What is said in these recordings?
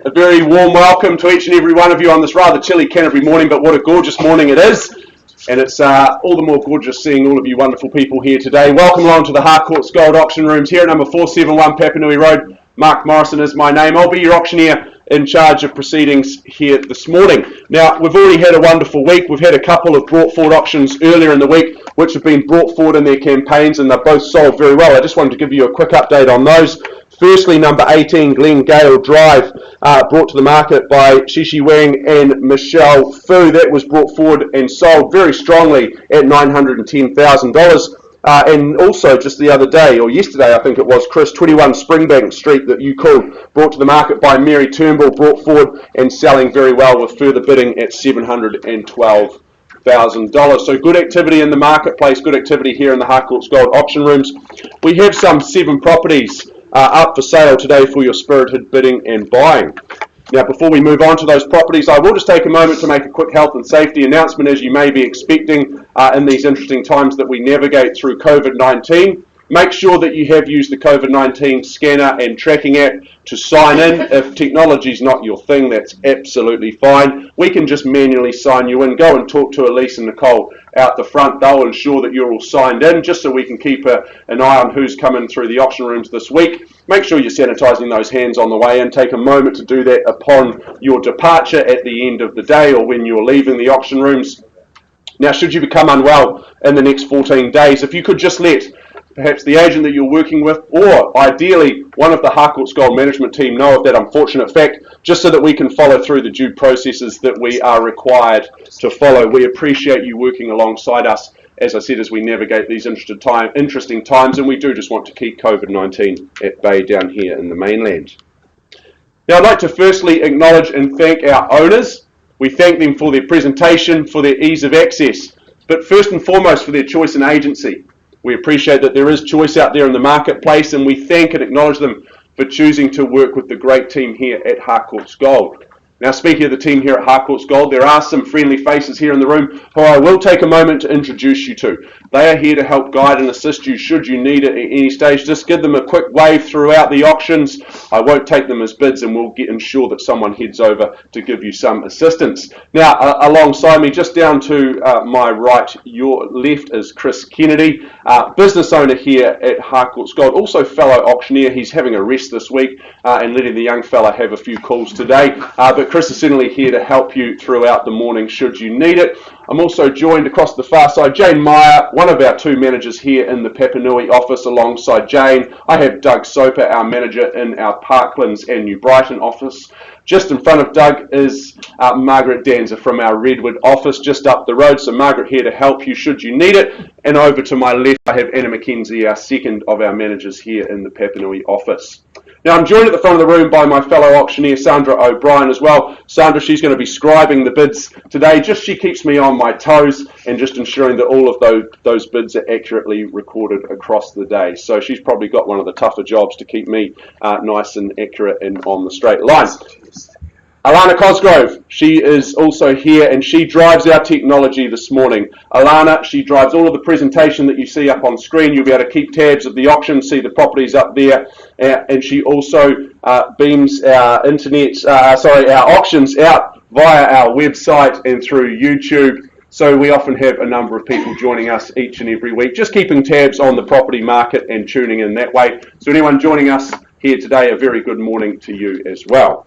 A very warm welcome to each and every one of you on this rather chilly Canterbury morning, but what a gorgeous morning it is. And it's all the more gorgeous seeing all of you wonderful people here today. Welcome along to the Harcourts Gold Auction Rooms here at number 471 Papanui Road. Mark Morrison is my name. I'll be your auctioneer in charge of proceedings here this morning. Now, we've already had a wonderful week. We've had a couple of brought forward auctions earlier in the week, which have been brought forward in their campaigns, and they're both sold very well. I just wanted to give you a quick update on those. Firstly, number 18, Glen Gale Drive, brought to the market by Shishi Wang and Michelle Fu. That was brought forward and sold very strongly at $910,000. And also just the other day, or yesterday I think it was, Cres, 21 Springbank Street that you called, brought to the market by Mary Turnbull, brought forward and selling very well with further bidding at $712,000. So good activity in the marketplace, good activity here in the Harcourts Gold Auction Rooms. We have some 7 properties up for sale today for your spirited bidding and buying. Now, before we move on to those properties, I will just take a moment to make a quick health and safety announcement, as you may be expecting in these interesting times that we navigate through COVID-19. Make sure that you have used the COVID-19 scanner and tracking app to sign in. If technology is not your thing, that's absolutely fine. We can just manually sign you in. Go and talk to Elise and Nicole out the front. They'll ensure that you're all signed in, just so we can keep an eye on who's coming through the auction rooms this week. Make sure you're sanitising those hands on the way in. Take a moment to do that upon your departure at the end of the day or when you're leaving the auction rooms. Now, should you become unwell in the next 14 days, if you could just let perhaps the agent that you're working with, or ideally one of the Harcourts Gold management team, know of that unfortunate fact, just so that we can follow through the due processes that we are required to follow. We appreciate you working alongside us, as I said, as we navigate these interesting times, and we do just want to keep COVID-19 at bay down here in the mainland. Now, I'd like to firstly acknowledge and thank our owners. We thank them for their presentation, for their ease of access, but first and foremost for their choice and agency. We appreciate that there is choice out there in the marketplace, and we thank and acknowledge them for choosing to work with the great team here at Harcourts Gold. Now, speaking of the team here at Harcourts Gold, there are some friendly faces here in the room who I will take a moment to introduce you to. They are here to help guide and assist you should you need it at any stage. Just give them a quick wave throughout the auctions. I won't take them as bids, and we'll ensure that someone heads over to give you some assistance. Now, alongside me, just down to my right, your left, is Chris Kennedy, business owner here at Harcourts Gold, also fellow auctioneer. He's having a rest this week and letting the young fella have a few calls today. But Chris is certainly here to help you throughout the morning should you need it. I'm also joined across the far side, Jane Meyer, one of our 2 managers here in the Papanui office. Alongside Jane, I have Doug Soper, our manager in our Parklands and New Brighton office. Just in front of Doug is Margaret Danza from our Redwood office, just up the road. So Margaret here to help you should you need it. And over to my left, I have Anna McKenzie, our second of our managers here in the Papanui office. Now, I'm joined at the front of the room by my fellow auctioneer, Sandra O'Brien, as well. Sandra, she's going to be scribing the bids today. She keeps me on my toes and just ensuring that all of those bids are accurately recorded across the day. So she's probably got one of the tougher jobs to keep me nice and accurate and on the straight line. Alana Cosgrove, she is also here, and she drives our technology this morning. Alana, she drives all of the presentation that you see up on screen. You'll be able to keep tabs of the auction, see the properties up there, and she also beams our our auctions out via our website and through YouTube. So we often have a number of people joining us each and every week, just keeping tabs on the property market and tuning in that way. So anyone joining us here today, a very good morning to you as well.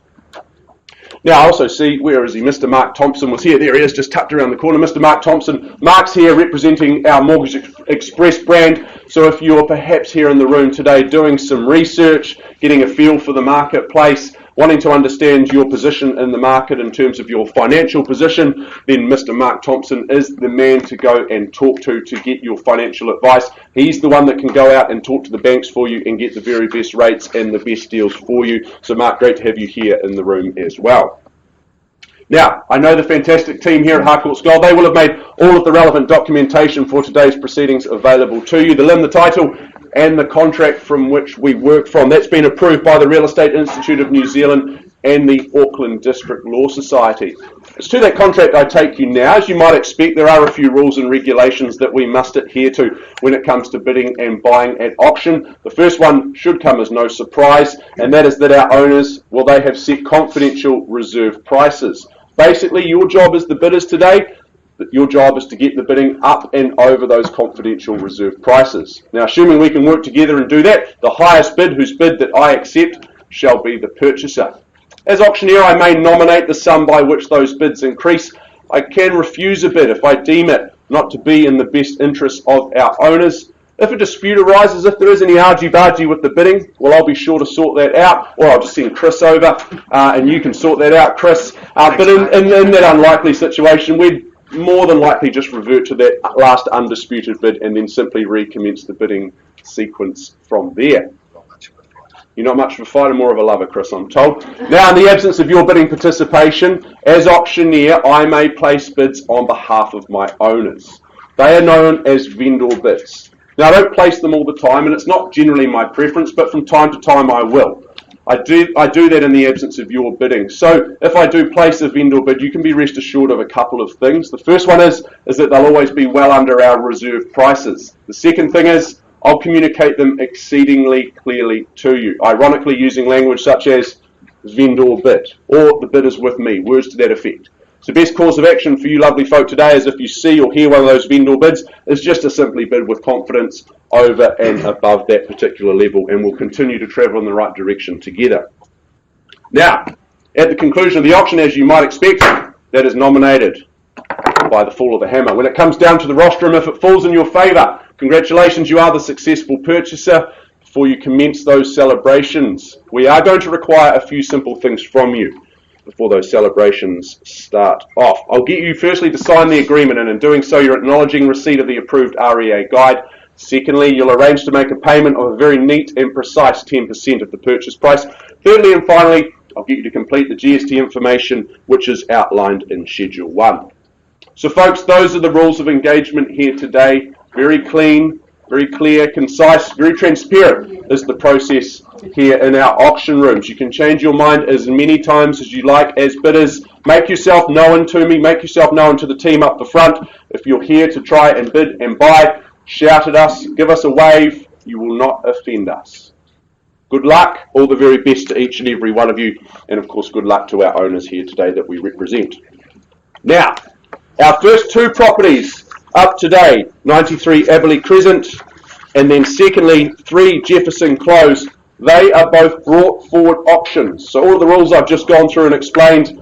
Now, I also see, where is he? Mr. Mark Thompson was here. There he is, just tucked around the corner. Mr. Mark Thompson. Mark's here representing our Mortgage Express brand. So if you're perhaps here in the room today doing some research, getting a feel for the marketplace, wanting to understand your position in the market in terms of your financial position, then Mr. Mark Thompson is the man to go and talk to get your financial advice. He's the one that can go out and talk to the banks for you and get the very best rates and the best deals for you. So Mark, great to have you here in the room as well. Now, I know the fantastic team here at Harcourts Gold. They will have made all of the relevant documentation for today's proceedings available to you. The LIM, the title, and the contract from which we work from. That's been approved by the Real Estate Institute of New Zealand and the Auckland District Law Society. It's to that contract I take you now. As you might expect, there are a few rules and regulations that we must adhere to when it comes to bidding and buying at auction. The first one should come as no surprise, and that is that our owners, well, they have set confidential reserve prices. Basically, your job as the bidders today, your job is to get the bidding up and over those confidential reserve prices. Now, assuming we can work together and do that, the highest bid, whose bid that I accept, shall be the purchaser. As auctioneer, I may nominate the sum by which those bids increase. I can refuse a bid if I deem it not to be in the best interest of our owners. If a dispute arises, if there is any argy-bargy with the bidding, well, I'll be sure to sort that out, or I'll just send Chris over, and you can sort that out, Chris. But in that unlikely situation, we'd more than likely just revert to that last undisputed bid and then simply recommence the bidding sequence from there. You're not much of a fighter, more of a lover, Chris, I'm told. Now, in the absence of your bidding participation, as auctioneer, I may place bids on behalf of my owners. They are known as vendor bids. Now, I don't place them all the time, and it's not generally my preference, but from time to time I will. I do that in the absence of your bidding. So if I do place a vendor bid, you can be rest assured of a couple of things. The first one is that they'll always be well under our reserve prices. The second thing is I'll communicate them exceedingly clearly to you, ironically using language such as vendor bid or the bid is with me, words to that effect. So best course of action for you lovely folk today is if you see or hear one of those vendor bids, is just to simply bid with confidence over and above that particular level, and we'll continue to travel in the right direction together. Now, at the conclusion of the auction, as you might expect, that is nominated by the fall of the hammer. When it comes down to the rostrum, if it falls in your favour, congratulations, you are the successful purchaser. Before you commence those celebrations, we are going to require a few simple things from you before those celebrations start off. I'll get you firstly to sign the agreement, and in doing so you're acknowledging receipt of the approved REA guide. Secondly, you'll arrange to make a payment of a very neat and precise 10% of the purchase price. Thirdly and finally, I'll get you to complete the GST information which is outlined in Schedule 1. So folks, those are the rules of engagement here today. Very clean, very clear, concise, very transparent is the process here in our auction rooms. You can change your mind as many times as you like as bidders. Make yourself known to me, make yourself known to the team up the front. If you're here to try and bid and buy, shout at us, give us a wave, you will not offend us. Good luck, all the very best to each and every one of you, and of course good luck to our owners here today that we represent. Now, our first two properties up today, 93 Eberly Crescent, and then secondly 3 Jefferson Close. They are both brought forward auctions. So all of the rules I've just gone through and explained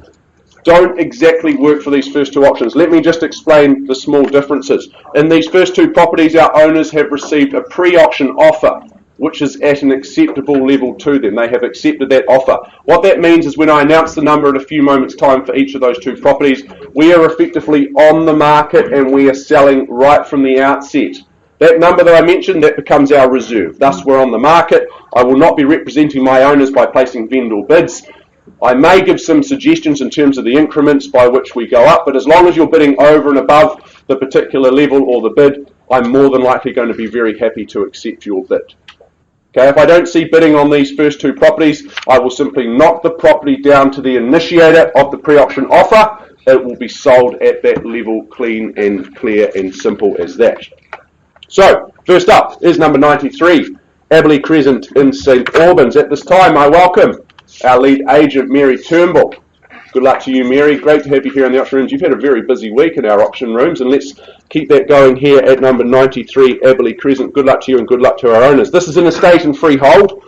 don't exactly work for these first two auctions. Let me just explain the small differences. In these first two properties, our owners have received a pre-auction offer, which is at an acceptable level to them. They have accepted that offer. What that means is when I announce the number in a few moments' time for each of those two properties, we are effectively on the market and we are selling right from the outset. That number that I mentioned, that becomes our reserve. Thus, we're on the market. I will not be representing my owners by placing vendor bids. I may give some suggestions in terms of the increments by which we go up, but as long as you're bidding over and above the particular level or the bid, I'm more than likely going to be very happy to accept your bid. Okay, if I don't see bidding on these first two properties, I will simply knock the property down to the initiator of the pre-auction offer. It will be sold at that level, clean and clear and simple as that. So, first up is number 93, Eberly Crescent in St Albans. At this time, I welcome our lead agent, Mary Turnbull. Good luck to you, Mary. Great to have you here in the auction rooms. You've had a very busy week in our auction rooms, and let's keep that going here at number 93, Eberly Crescent. Good luck to you and good luck to our owners. This is an estate and freehold,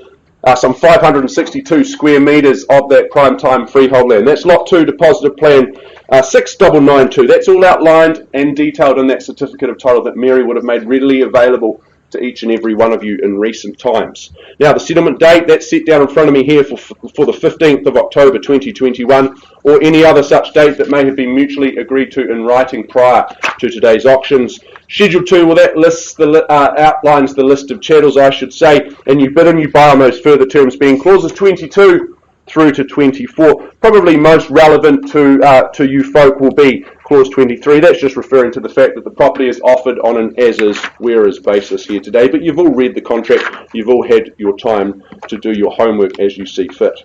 some 562 square metres of that prime time freehold land. That's Lot 2, Depositive Plan 6992. That's all outlined and detailed in that certificate of title that Mary would have made readily available to each and every one of you in recent times. Now, the settlement date, that's set down in front of me here for the 15th of October 2021, or any other such date that may have been mutually agreed to in writing prior to today's auctions. Schedule 2, well, that lists outlines the list of chattels, I should say, and you bid and you buy on those further terms, being clauses 22 through to 24. Probably most relevant to you folk will be clause 23. That's just referring to the fact that the property is offered on an as-is, whereas basis here today. But you've all read the contract. You've all had your time to do your homework as you see fit.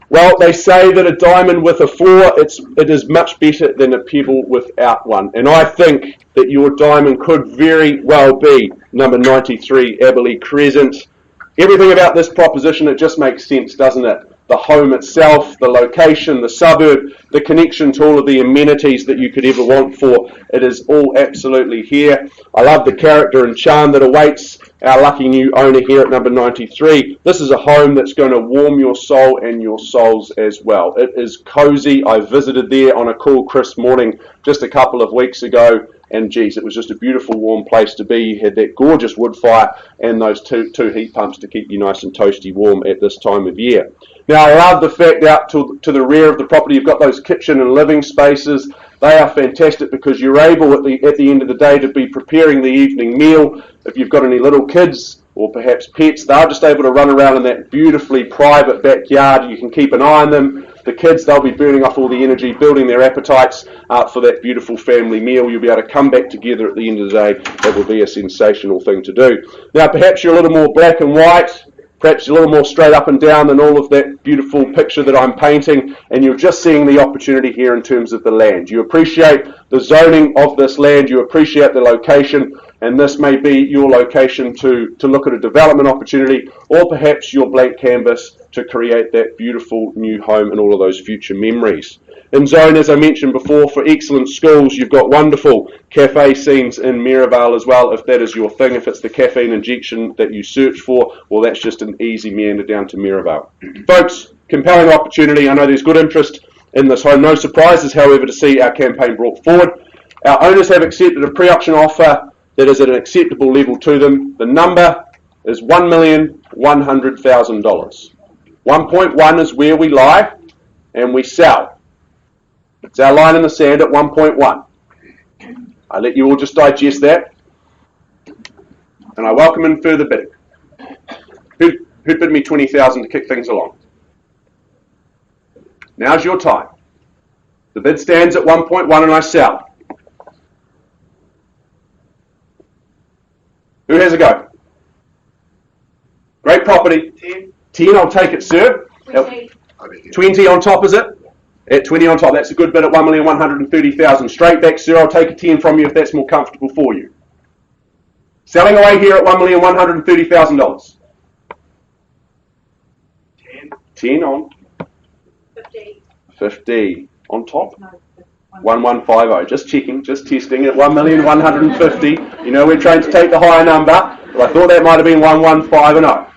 Well, they say that a diamond with a 4, it is much better than a pebble without one. And I think that your diamond could very well be number 93, Eberly Crescent. Everything about this proposition, it just makes sense, doesn't it? The home itself, the location, the suburb, the connection to all of the amenities that you could ever want for. It is all absolutely here. I love the character and charm that awaits our lucky new owner here at number 93. This is a home that's going to warm your soul and your souls as well. It is cozy. I visited there on a cool, crisp morning just a couple of weeks ago. And geez, it was just a beautiful, warm place to be. You had that gorgeous wood fire and those two heat pumps to keep you nice and toasty warm at this time of year. Now, I love the fact out to the rear of the property, you've got those kitchen and living spaces. They are fantastic because you're able at the end of the day to be preparing the evening meal. If you've got any little kids or perhaps pets, they're just able to run around in that beautifully private backyard. You can keep an eye on them. The kids, they'll be burning off all the energy, building their appetites for that beautiful family meal. You'll be able to come back together at the end of the day. That will be a sensational thing to do. Now, perhaps you're a little more black and white, perhaps a little more straight up and down than all of that beautiful picture that I'm painting, and you're just seeing the opportunity here in terms of the land. You appreciate the zoning of this land, you appreciate the location, and this may be your location to look at a development opportunity, or perhaps your blank canvas to create that beautiful new home and all of those future memories. In zone, as I mentioned before, for excellent schools, you've got wonderful cafe scenes in Maryvale as well, if that is your thing. If it's the caffeine injection that you search for, well, that's just an easy meander down to Maryvale. Folks, compelling opportunity. I know there's good interest in this home. No surprises, however, to see our campaign brought forward. Our owners have accepted a pre-auction offer that is at an acceptable level to them. The number is $1,100,000. 1.1 is where we lie and we sell. It's our line in the sand at 1.1. I let you all just digest that. And I welcome in further bidding. Who'd bid me $20,000 to kick things along? Now's your time. The bid stands at 1.1 and I sell. Who has a go? Great property. 10, I'll take it, sir. 20 on top, is it? At 20 on top, that's a good bid at $1,130,000. Straight back, sir, I'll take a 10 from you if that's more comfortable for you. Selling away here at $1,130,000. 10 on. 50 on top. 1150. Just checking, just testing at $1,150,000. You know we're trying to take the higher number, but I thought that might have been 1150.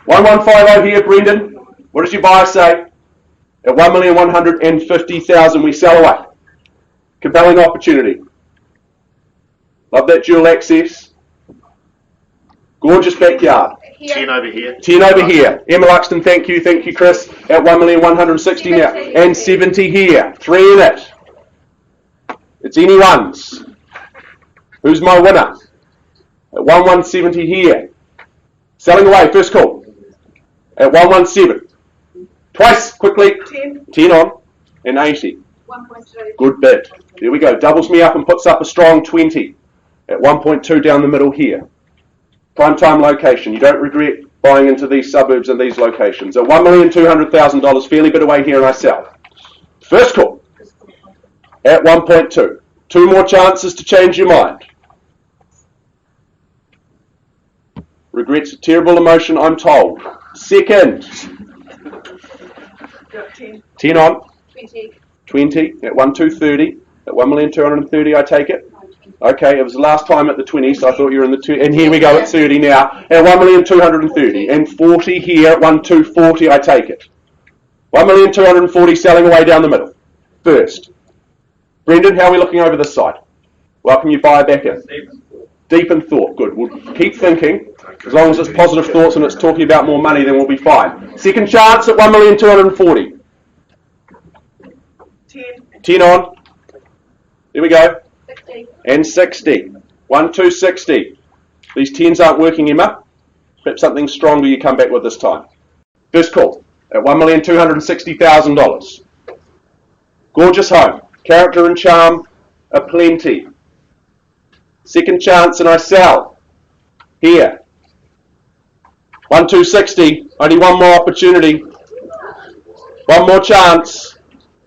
1150 here, Brendan. What does your buyer say? At $1,150,000 we sell away. Compelling opportunity. Love that dual access. Gorgeous backyard. 10 over here. 10 over here. Emma Luxton, thank you, Chris. At $1,160,000 now. And 70 here. 3 in it. It's anyone's. Who's my winner? At 1,170 here. Selling away, first call. At 117. Twice, quickly. 10 on. And 80. 1.2. Good bid. There we go. Doubles me up and puts up a strong 20. At 1.2 down the middle here. Prime time location. You don't regret buying into these suburbs and these locations. At $1,200,000, fairly bit away here and I sell. First call. At 1.2. 2 more chances to change your mind. Regret's a terrible emotion, I'm told. Second. 10 on. 20 at 1,230. At 1,230,000 I take it. Okay, it was the last time at the 20, so I thought you were in the 2, and here we go at 30 now. At 1,230,000 and 40 here at 1,240 I take it. 1,240,000 selling away down the middle. First. Brendan, how are we looking over this side? Welcome your buyer back in. Deep in thought. Good. We'll keep thinking. As long as it's positive thoughts and it's talking about more money, then we'll be fine. Second chance at 1,240,000. 10 on. Here we go. 60. And 60. 1,260. These 10s aren't working, Emma. Perhaps something stronger you come back with this time. First call at $1,260,000. Gorgeous home. Character and charm aplenty. Second chance and I sell. Here. 1,260. Only one more opportunity. One more chance.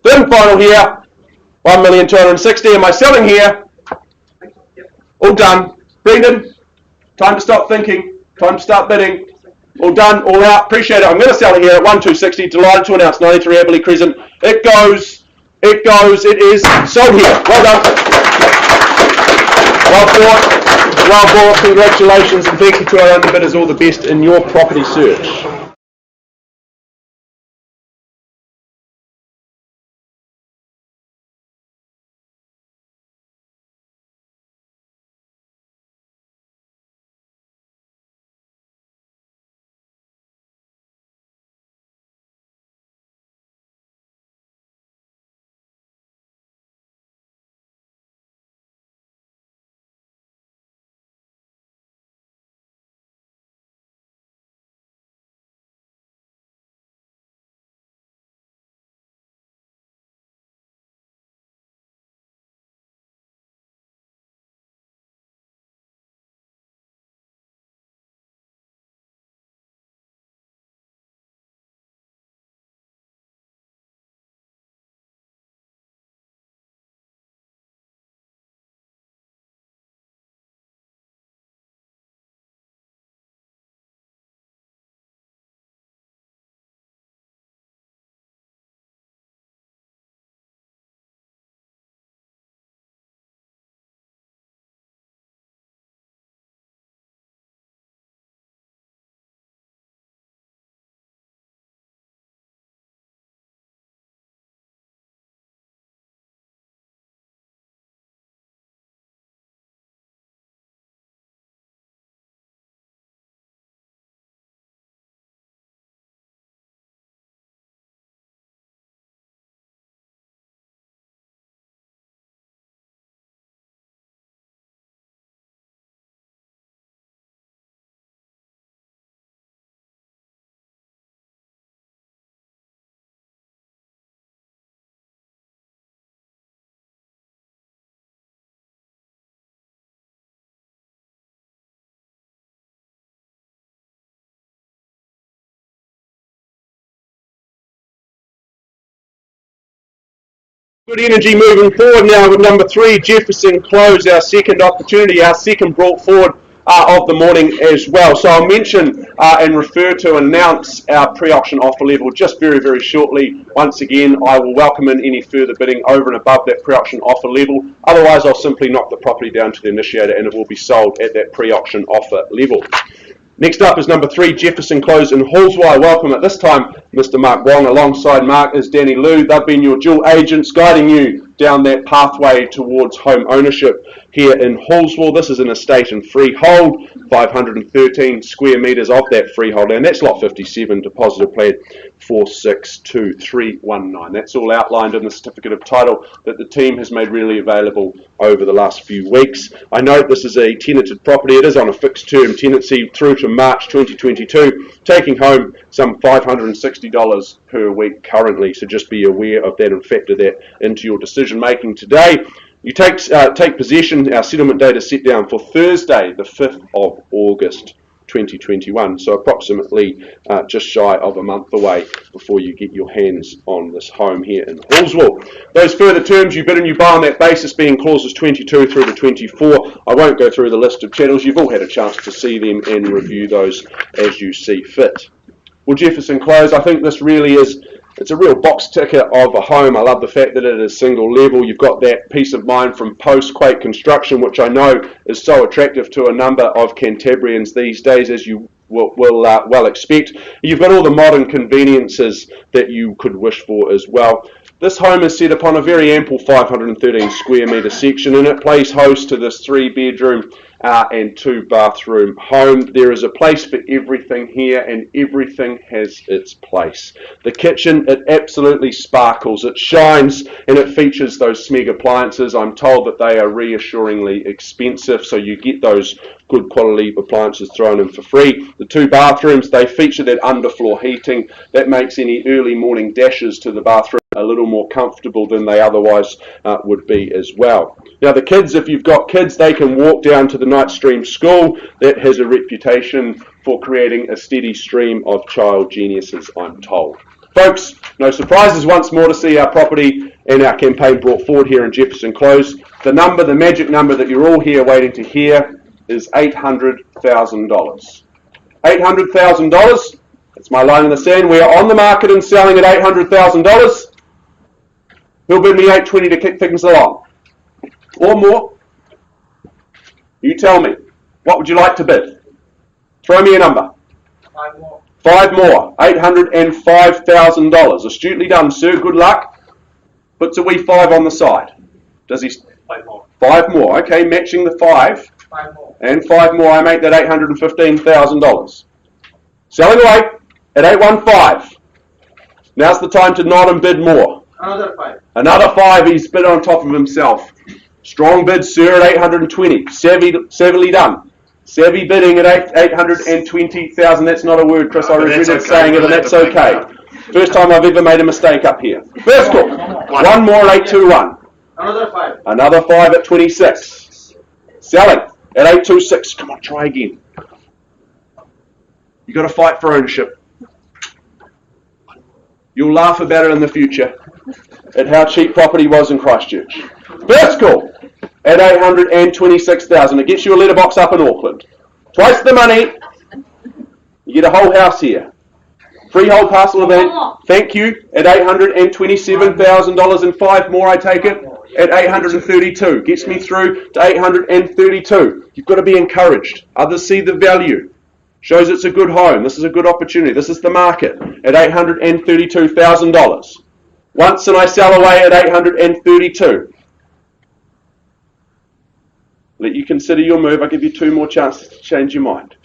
Third and final here. 1,260,000. Am I selling here? All done. Brendan, time to stop thinking. Time to start bidding. All done, all out. Appreciate it. I'm going to sell it here at 1,260. Delighted to announce 93 Eberly Crescent. It goes. It goes. It is sold here. Well done. Well bought. Well bought. Congratulations, and thank you to our underbidders. All the best in your property search. Good energy moving forward now with number 3, Jefferson Cl, our second opportunity, our second brought forward of the morning as well. So I'll mention and refer to and announce our pre-auction offer level just very, very shortly. Once again, I will welcome in any further bidding over and above that pre-auction offer level. Otherwise, I'll simply knock the property down to the initiator and it will be sold at that pre-auction offer level. Next up is number 3, Jefferson Cl in Hallswell. Welcome at this time, Mr. Mark Wong. Alongside Mark is Danny Liu. They've been your dual agents guiding you down that pathway towards home ownership here in Hallswell. This is an estate and freehold, 513 square metres of that freehold, and that's lot 57, deposit of plan 462319. That's all outlined in the certificate of title that the team has made really available over the last few weeks. I note this is a tenanted property. It is on a fixed term tenancy through to March 2022, taking home some $560 per week currently, so just be aware of that and factor that into your decision making today. You take possession. Our settlement date is set down for Thursday, the 5th of August 2021, so approximately just shy of a month away before you get your hands on this home here in Hallswell. Those further terms, you bid and you buy on that basis, being clauses 22 through to 24. I won't go through the list of channels. You've all had a chance to see them and review those as you see fit. Well, Jefferson Cl, I think this really is, it's a real box ticker of a home. I love the fact that it is single level. You've got that peace of mind from post-quake construction, which I know is so attractive to a number of Cantabrians these days, as you will well expect. You've got all the modern conveniences that you could wish for as well. This home is set upon a very ample 513 square metre section, and it plays host to this 3-bedroom and 2-bathroom home. There is a place for everything here, and everything has its place. The kitchen, it absolutely sparkles, it shines, and it features those Smeg appliances. I'm told that they are reassuringly expensive, so you get those good quality appliances thrown in for free. The 2 bathrooms, they feature that underfloor heating. That makes any early morning dashes to the bathroom a little more comfortable than they otherwise would be as well. Now the kids, if you've got kids, they can walk down to the night stream school. That has a reputation for creating a steady stream of child geniuses, I'm told. Folks, no surprises once more to see our property and our campaign brought forward here in Jefferson Close. The number, the magic number that you're all here waiting to hear is $800,000. $800,000, that's my line in the sand. We are on the market and selling at $800,000. Who'll bid me $820 to kick things along? Or more? You tell me. What would you like to bid? Throw me a number. 5 more. 5 more. $805,000. Astutely done, sir. Good luck. Puts a wee 5 on the side. Does he? 5 more. 5 more. Okay, matching the 5. 5 more. And 5 more. I make that $815,000. Selling away at 815. Now's the time to nod and bid more. Another 5. Another 5. He's bid on top of himself. Strong bid, sir, at 820. Savvily done. Savvy bidding at 820,000. That's not a word, Chris. I regretted saying it, and that's okay. First time I've ever made a mistake up here. First call. One more at 821. Another 5. Another 5 at 26. Selling at 826. Come on, try again. You got to fight for ownership. You'll laugh about it in the future at how cheap property was in Christchurch. First call at 826,000. It gets you a letterbox up in Auckland. Twice the money. You get a whole house here. Freehold parcel of land. Thank you. At $827,000 and 5 more, I take it. At 832. Gets me through to 832. You've got to be encouraged. Others see the value. Shows it's a good home. This is a good opportunity. This is the market at $832,000. Once and I sell away at 832. Let you consider your move. I'll give you 2 more chances to change your mind.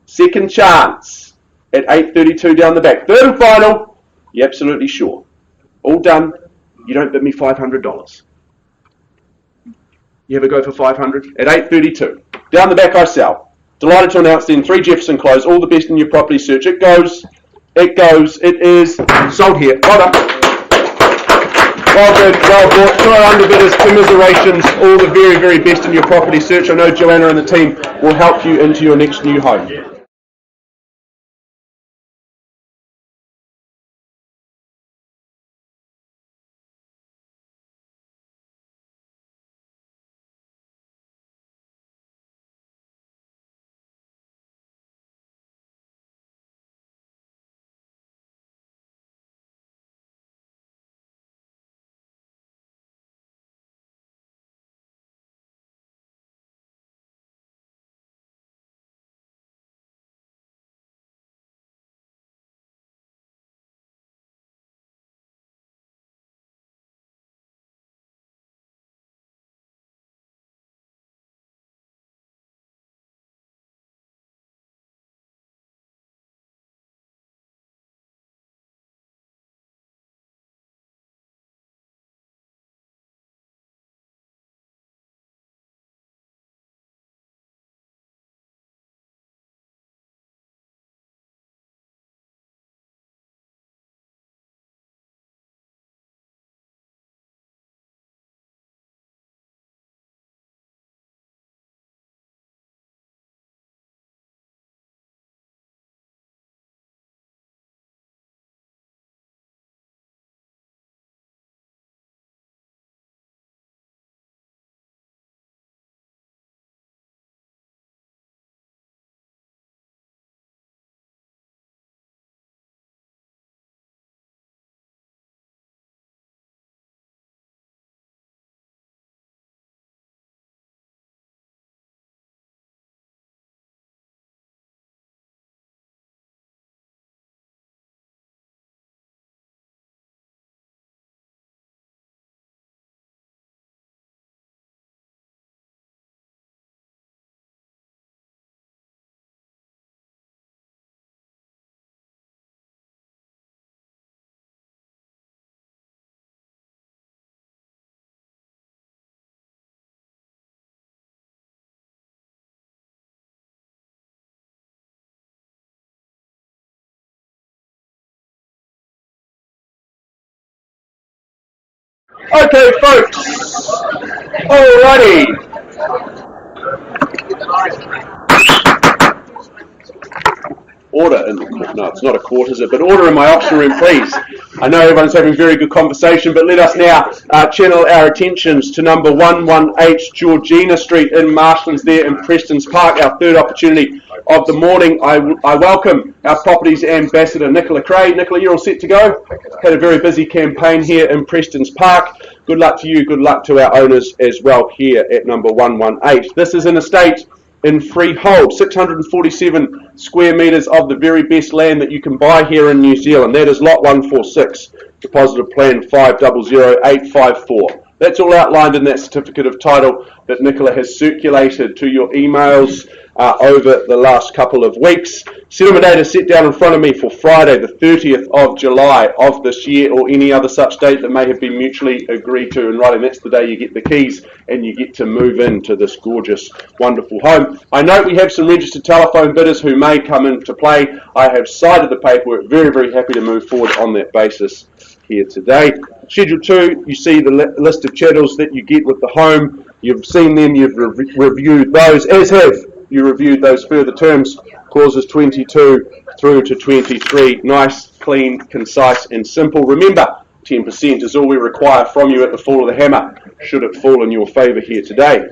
Second chance at 832 down the back. Third and final. You're absolutely sure. All done. You don't bid me $500. You ever go for 500? At 832. Down the back I sell. Delighted to announce then 3 Jefferson Close. All the best in your property search. It goes. It is sold here. Well done. Well good, well bought. To our underbidders, commiserations, all the very, very best in your property search. I know Joanna and the team will help you into your next new home. Okay, folks. Alrighty. Order in the court. No, it's not a court, is it? But order in my auction room, please. I know everyone's having very good conversation, but let us now channel our attentions to number 118 Georgina Street in Marshlands there in Preston's Park, our third opportunity of the morning. I welcome our properties ambassador, Nicola Cres. Nicola, you're all set to go? Had a very busy campaign here in Preston's Park. Good luck to you, good luck to our owners as well here at number 118. This is an estate in freehold, 647 square metres of the very best land that you can buy here in New Zealand. That is lot 146, deposit of plan 500854. That's all outlined in that certificate of title that Nicola has circulated to your emails over the last couple of weeks. Settlement date is set down in front of me for Friday, the 30th of July of this year, or any other such date that may have been mutually agreed to in writing. That's the day you get the keys and you get to move into this gorgeous, wonderful home. I note we have some registered telephone bidders who may come into play. I have cited the paperwork, very, very happy to move forward on that basis here today. Schedule 2, you see the list of chattels that you get with the home. You've seen them, you've reviewed those, as have you reviewed those further terms, clauses 22 through to 23. Nice, clean, concise and simple. Remember, 10% is all we require from you at the fall of the hammer, should it fall in your favour here today.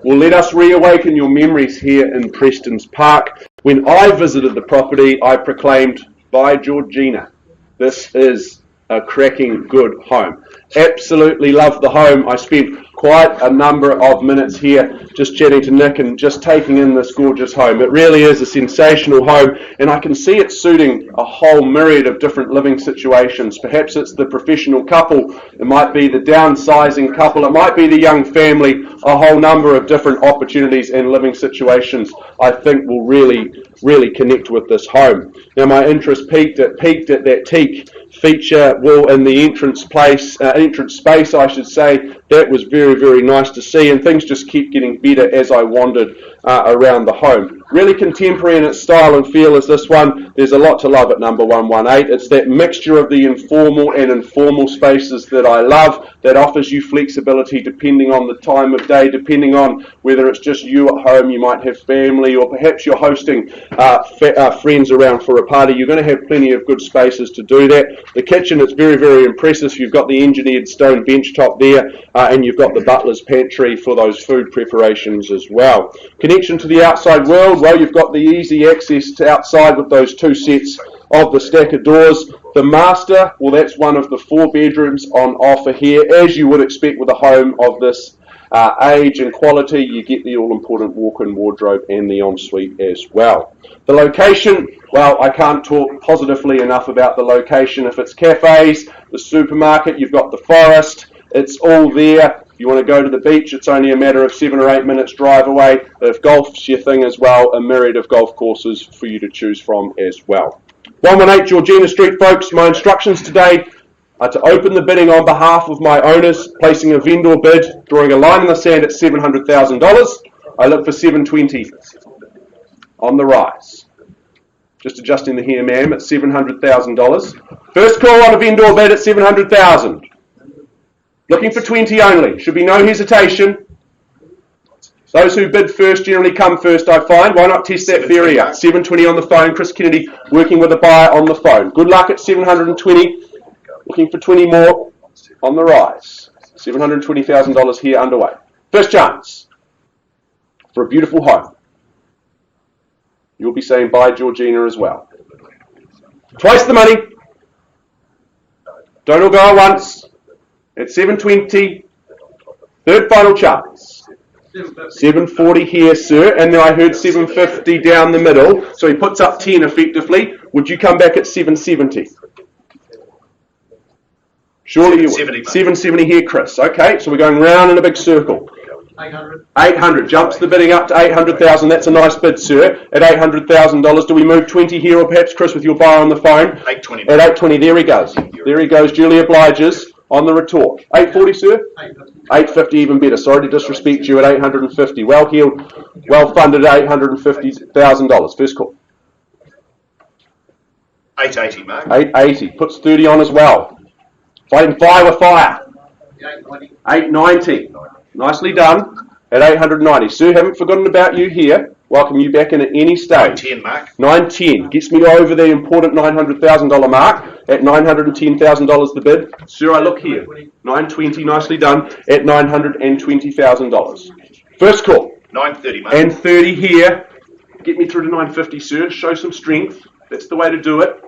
Well, let us reawaken your memories here in Preston's Park. When I visited the property, I proclaimed, by Georgina, this is a cracking good home. Absolutely love the home. I spent quite a number of minutes here just chatting to Nick and just taking in this gorgeous home. It really is a sensational home, and I can see it suiting a whole myriad of different living situations. Perhaps it's the professional couple, it might be the downsizing couple, it might be the young family. A whole number of different opportunities and living situations I think will really connect with this home. Now my interest peaked at that teak feature wall in the entrance space, I should say. That was very nice to see, and things just keep getting better as I wandered around the home. Really contemporary in its style and feel is this one. There's a lot to love at number 118. It's that mixture of the informal and informal spaces that I love, that offers you flexibility depending on the time of day, depending on whether it's just you at home, you might have family, or perhaps you're hosting friends around for a party. You're going to have plenty of good spaces to do that. The kitchen is very impressive. You've got the engineered stone bench top there, and you've got the butler's pantry for those food preparations as well. Connection to the outside world, well, you've got the easy access to outside with those 2 sets of the stacker doors. The master, well, that's one of the 4 bedrooms on offer here. As you would expect with a home of this age and quality, you get the all-important walk-in wardrobe and the ensuite as well. The location, well, I can't talk positively enough about the location. If it's cafes, the supermarket, you've got the forest, it's all there. If you want to go to the beach, it's only a matter of 7 or 8 minutes drive away. If golf's your thing as well, a myriad of golf courses for you to choose from as well. 118 Georgina Street, folks. My instructions today are to open the bidding on behalf of my owners, placing a vendor bid, drawing a line in the sand at $700,000. I look for 720 on the rise. Just adjusting the here, ma'am, at $700,000. First call on a vendor bid at $700,000. Looking for 20 only. Should be no hesitation. Those who bid first generally come first, I find. Why not test that theory out? 720 on the phone. Chris Kennedy working with a buyer on the phone. Good luck at 720. Looking for 20 more on the rise. $720,000 here underway. First chance for a beautiful home. You'll be saying bye, Georgina, as well. Twice the money. Don't all go at once. At 720. Third final chance. 740 here, sir, and then I heard 750 down the middle, so he puts up 10 effectively. Would you come back at 770? Surely you would. 770 here, Chris. Okay, so we're going round in a big circle. 800. 800 jumps the bidding up to 800,000. That's a nice bid, sir. At $800,000, do we move 20 here, or perhaps Chris with your buyer on the phone? 820. At 820, there he goes. There he goes. Julie obliges on the retort. 840, sir. 850, even better. Sorry to disrespect you at 850. Well heeled, well funded at $850,000. First call. 880, Mark. 880 puts 30 on as well. Fighting fire with fire. 890. 890. Nicely done at 890. Sue, haven't forgotten about you here. Welcome you back in at any stage. 10, Mark. 910 gets me over the important $900,000 mark at $910,000 the bid. Sir, I look here. 920, nicely done at $920,000. First call. 930, Mark. And 30 here. Get me through to 950, sir. Show some strength. That's the way to do it.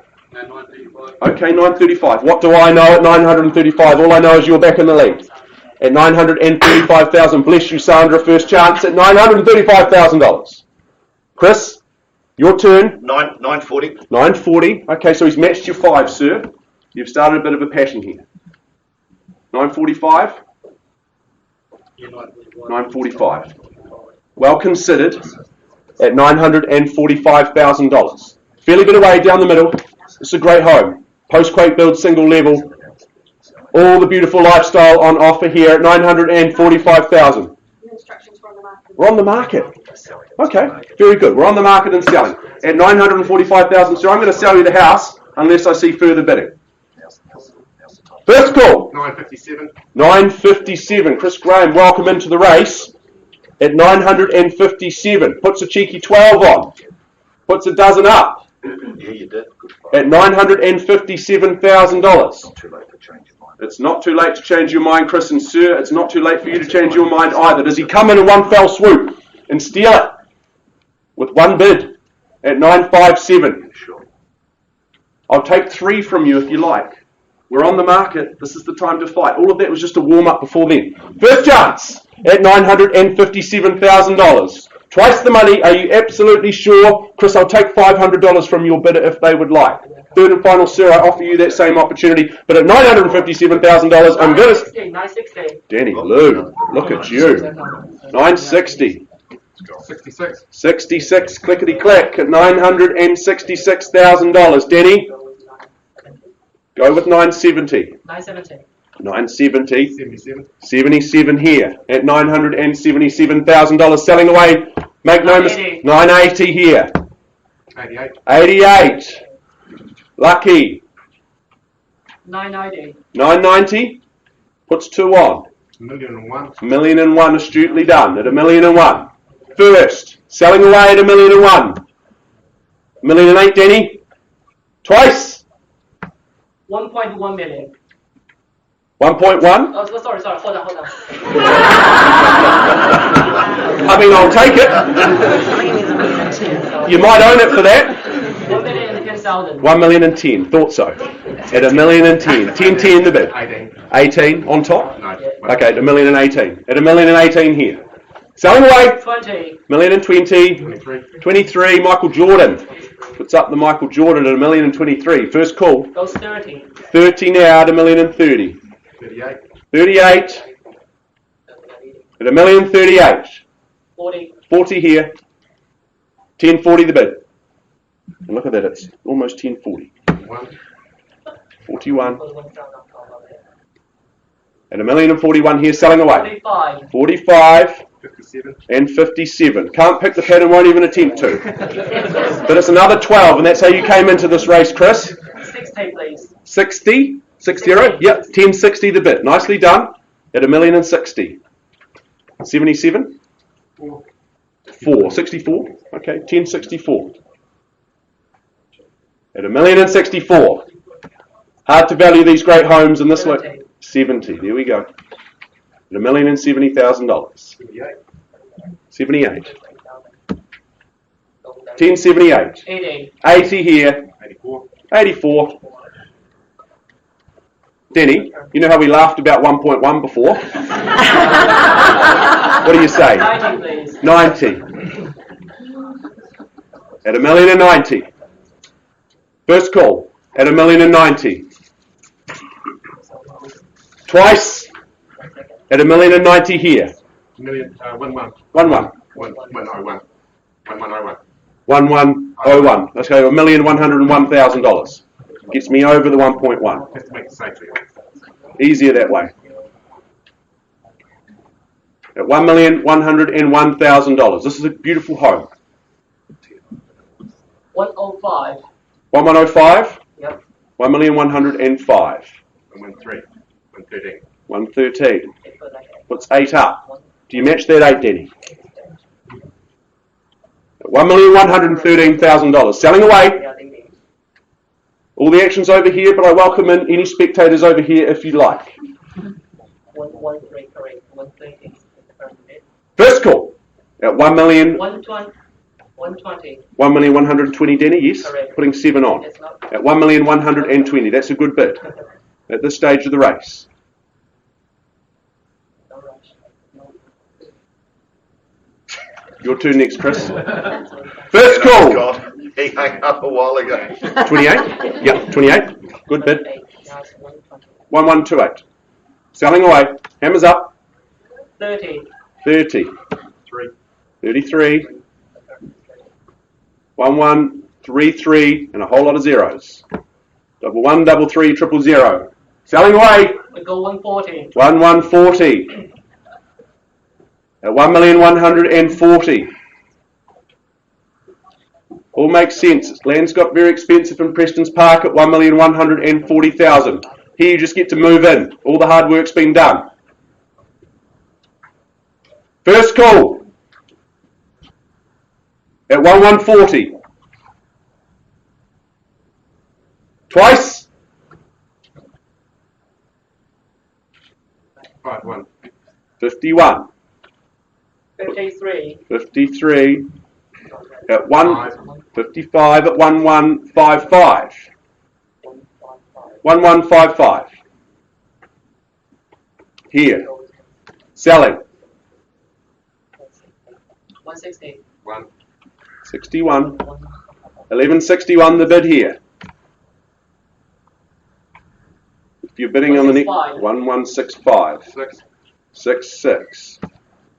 Okay, 935. What do I know at 935? All I know is you're back in the lead. At 935,000. Bless you, Sandra. First chance at $935,000. Chris, your turn. 940. 940. Okay, so he's matched your 5, sir. You've started a bit of a passion here. 945. 945. Well considered at $945,000. Fairly bit away down the middle. It's a great home. Post-quake build, single level. All the beautiful lifestyle on offer here at $945,000. We're on the market. Okay, very good. We're on the market and selling. At $945,000, so I'm going to sell you the house unless I see further bidding. First call. 957. 957. Chris Graham, welcome into the race. At 957. Puts a cheeky 12 on. Puts a dozen up. Yeah, you did. At $957,000. Too late to change your mind. It's not too late to change your mind, Chris, and sir, it's not too late for you to change your mind either. Does he come in one fell swoop and steal it with one bid at 957? Sure. I'll take 3 from you if you like. We're on the market. This is the time to fight. All of that was just a warm-up before then. First chance at $957,000. Twice the money. Are you absolutely sure? Chris, I'll take $500 from your bidder if they would like. Third and final, sir, I offer you that same opportunity. But at $957,000, I'm going to... 960. Danny Lou, look at you. 960. 66. 66, clickety-clack at $966,000. Danny, go with 970. 970. 970. 77. 77 here at $977,000. Selling away. Make no mistake. 980 here. 88. 88. Lucky. 990. 990. Puts 2 on. $1,000,001. $1,000,001 astutely done at $1,000,001. First. Selling away at $1,000,001. $1,000,008, Danny. Twice. 1.1 million. 1.1. Oh, sorry. Hold on. I mean, I'll take it. You might own it for that. 1,010,000. 1,010,000. Thought so. At $1,010,000. 10 the bid. 18. 18 on top. No. Okay, at $1,018,000. At $1,018,000 here. Selling away. 20. $1,020,000. 23. 23. Michael Jordan. Puts up the Michael Jordan at $1,023,000. First call. Goes 30. 30 now at $1,030,000. 38. 38 at $1,038,000. 40. 40 here. 1040 the bid. And look at that, it's almost 1040. 1. 41 at $1,041,000 here, selling away. 45. 45 57. and 57. Can't pick the pattern, won't even attempt to. But it's another 12, and that's how you came into this race, Chris. 60, please. 60. 60. Yep, 1060 the bid. Nicely done at $1,060,000. 77. 4. 64. Okay, 1064. At $1,064,000. Hard to value these great homes in this way. 70. There we go. At $1,070,000. 78. 1078. 80. 80 here. 84. 84. Denny, you know how we laughed about 1.1 before? What do you say? 90, please. 90. At $1,090,000. First call. At $1,090,000. Twice. At $1,090,000 here. 1101. 1-1. 1101. 1101. 1101. Let's go $1,101,000. Gets me over the 1.1. Just to make it safe for you. Easier that way. At $1,101,000. This is a beautiful home. 105. 1105. Yep. 1,105,000. 113. 113. 113. Puts 8 up. Do you match that 8, Denny? $1,113,000. Selling away. All the action's over here, but I welcome in any spectators over here if you like. 113, correct. 130 is the current bid. First call at 1,000,000. 120. 120. 1,120, Denny, yes? Correct. Putting 7 on. It's not. At 1,120, that's a good bid at this stage of the race. No rush. No. Your turn next, Chris. Sorry. First call. God, he hung up a while ago. 28? Yep, 28. Good bid. 8. Now it's 120. 1128. Selling away. Hammers up. 30. 30. 3. 33. 1133 and a whole lot of zeros. 11, 33, 000. Selling away. We go 140. 1140. At 1,140. All makes sense. Land's got very expensive in Preston's Park at 1,140,000. Here you just get to move in. All the hard work's been done. First call at 1140. Twice. 5-1. 51. 53. 53 at 5. 55 at 1155. 1155. Here. Selling. 160. 1. 61. 1161 the bid here. If you're bidding on the next 1165. 6. 66.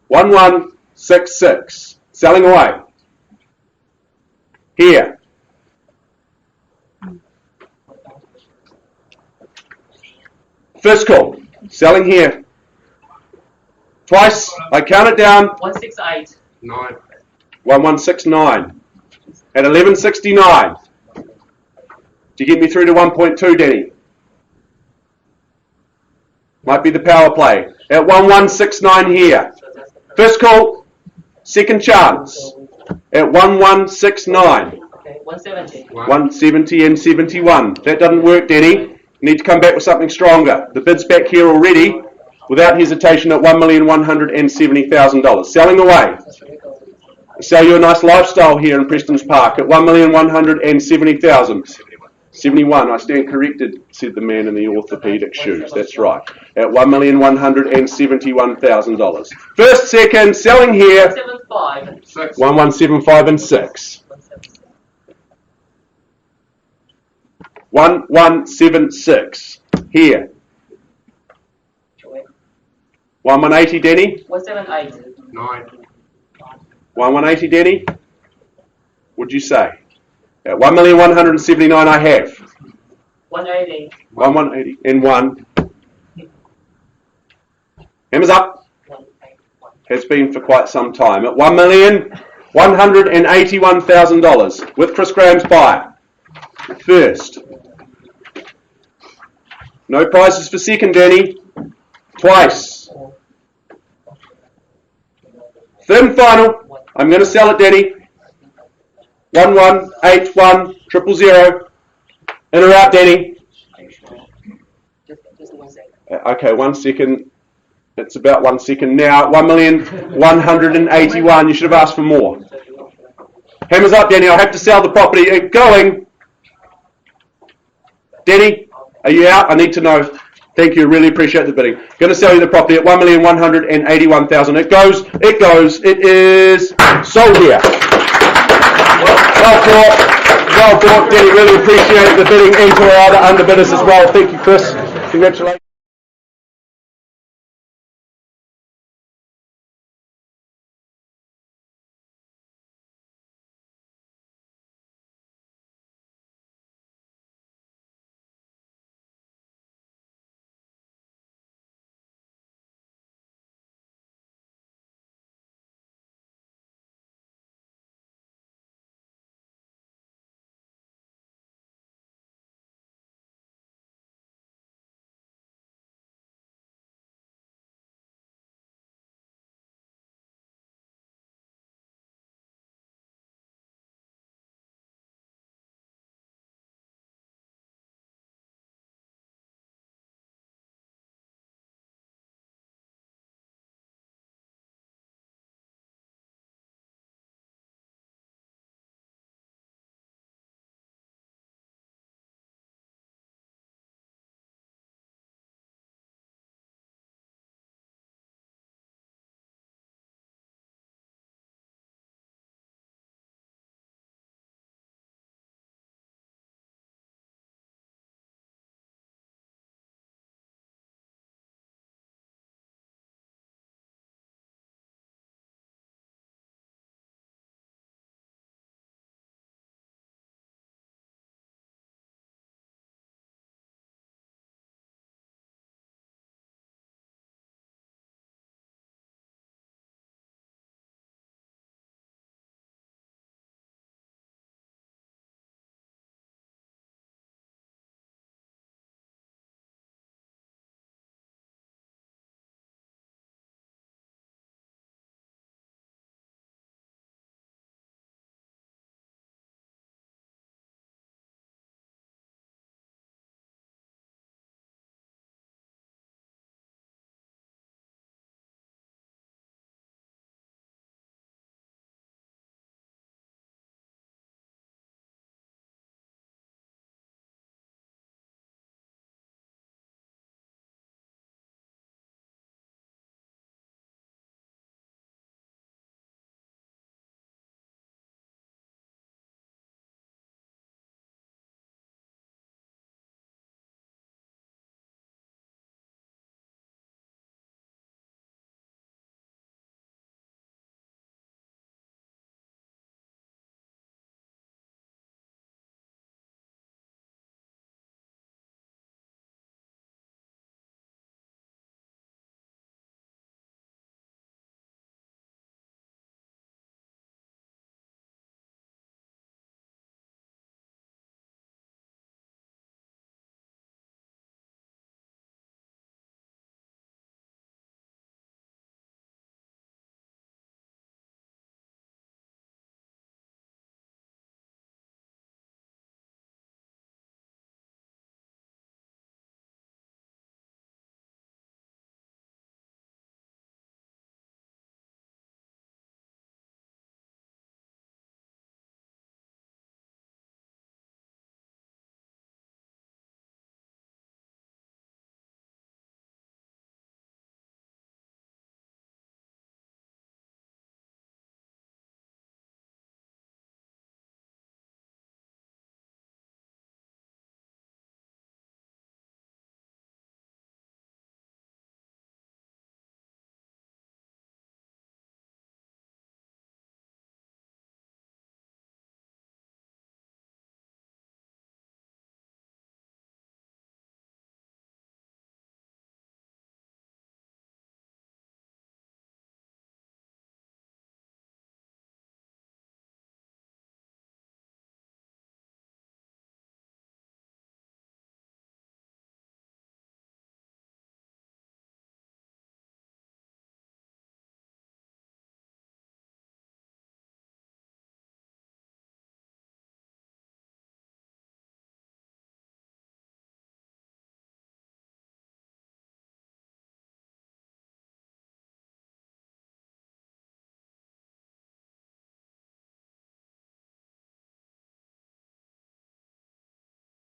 1166. Selling away. Here. First call. Selling here. Twice. I count it down. 168. 9. 1169. At 1169. Do you get me through to 1.2, Denny? Might be the power play. At 1169 here. So that's the current. First call. Second chance. At 1169. Okay, 170. 170 and 71. That doesn't work, Denny. You need to come back with something stronger. The bid's back here already, without hesitation, at $1,170,000. Selling away. Sell you a nice lifestyle here in Preston's Park at $1,170,000. 71. I stand corrected, said the man in the orthopaedic shoes. That's right. At $1,171,000. First, second, selling here. 175. 6. 1175 and 6. 1176. Here. 1180, Denny. 178. 9. 1180, Denny. What'd you say? At 1,179 I have. 180. 1180 and 1. Hammers up. 181. Has been for quite some time. At $1,181,000 with Chris Graham's buyer. First. No prizes for second, Danny. Twice. Third and final. I'm going to sell it, Danny. 1181 000. In or out, Danny? Just 1 second. Okay, 1 second. It's about 1 second now. 1,181. You should have asked for more. Hammers up, Danny. I have to sell the property. Going. Danny, are you out? I need to know. Thank you. Really appreciate the bidding. Going to sell you the property at 1,181,000. It goes. It goes. It is sold here. Well bought, Danny. Really appreciate the bidding, and to our other underbidders as well. Thank you, Chris. Congratulations.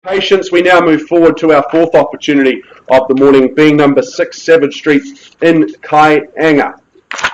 Patience, we now move forward to our fourth opportunity of the morning, being number 6 Savage Street in Kaianga.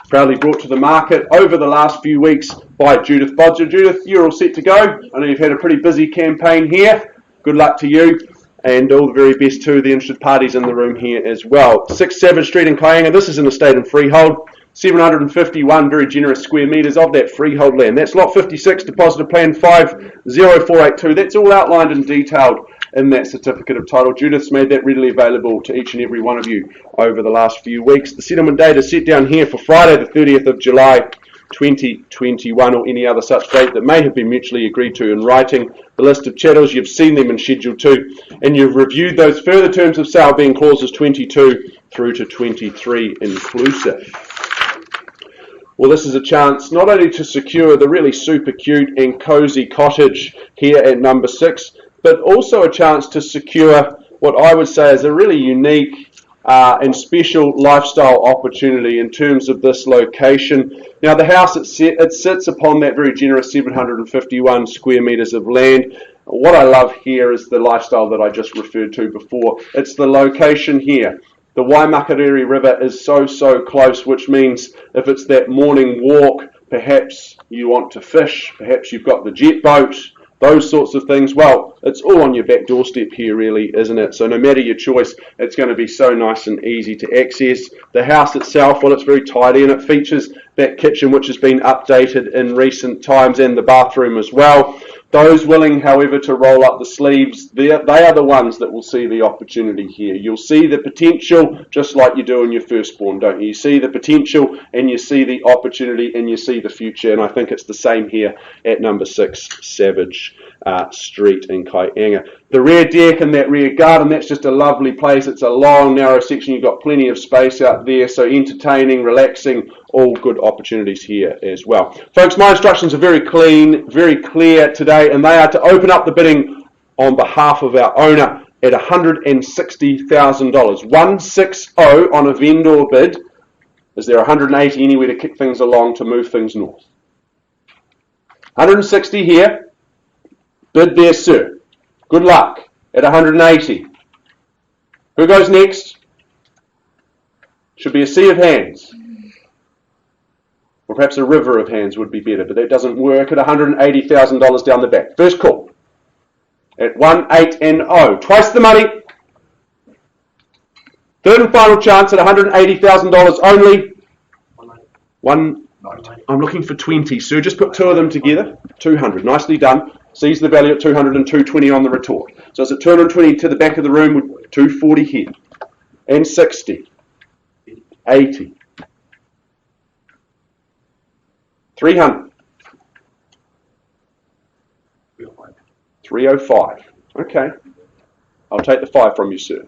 Proudly brought to the market over the last few weeks by Judith Bodger. Judith, you're all set to go. I know you've had a pretty busy campaign here. Good luck to you, and all the very best to the interested parties in the room here as well. 6 Savage Street in Kaianga. This is an estate and freehold. 751 very generous square metres of that freehold land. That's lot 56, deposited plan 50482. That's all outlined and detailed in that certificate of title. Judith's made that readily available to each and every one of you over the last few weeks. The settlement date is set down here for Friday the 30th of July 2021, or any other such date that may have been mutually agreed to in writing. The list of chattels, you've seen them in Schedule 2, and you've reviewed those further terms of sale, being clauses 22 through to 23 inclusive. Well, this is a chance not only to secure the really super cute and cosy cottage here at number 6, but also a chance to secure what I would say is a really unique and special lifestyle opportunity in terms of this location. Now, the house it sits upon that very generous 751 square metres of land. What I love here is the lifestyle that I just referred to before. It's the location here. The Waimakariri River is so close, which means if it's that morning walk, perhaps you want to fish, perhaps you've got the jet boat, those sorts of things. Well, it's all on your back doorstep here, really, isn't it? So no matter your choice, it's going to be so nice and easy to access. The house itself, well, it's very tidy, and it features that kitchen which has been updated in recent times, and the bathroom as well. Those willing, however, to roll up the sleeves, they are the ones that will see the opportunity here. You'll see the potential, just like you do in your firstborn, don't you? You see the potential, and you see the opportunity, and you see the future, and I think it's the same here at number 6 Savage Street in Kaianga. The rear deck and that rear garden, that's just a lovely place. It's a long, narrow section. You've got plenty of space out there, so entertaining, relaxing, all good opportunities here as well. Folks, my instructions are very clean, very clear today, and they are to open up the bidding on behalf of our owner at $160,000. 160 on a vendor bid. Is there 180 anywhere to kick things along to move things north? 160 here. Bid there, sir. Good luck at 180. Who goes next? Should be a sea of hands. Or perhaps a river of hands would be better, but that doesn't work at $180,000 down the back. First call at 180. Twice the money. Third and final chance at $180,000 only. I'm looking for 20, sir. Just put two of them together. 200. Nicely done. Sees the value at 200 and 220 on the retort. So it's at 220 to the back of the room with 240 here. And 60. 80. 300. 305. Okay. I'll take the 5 from you, sir.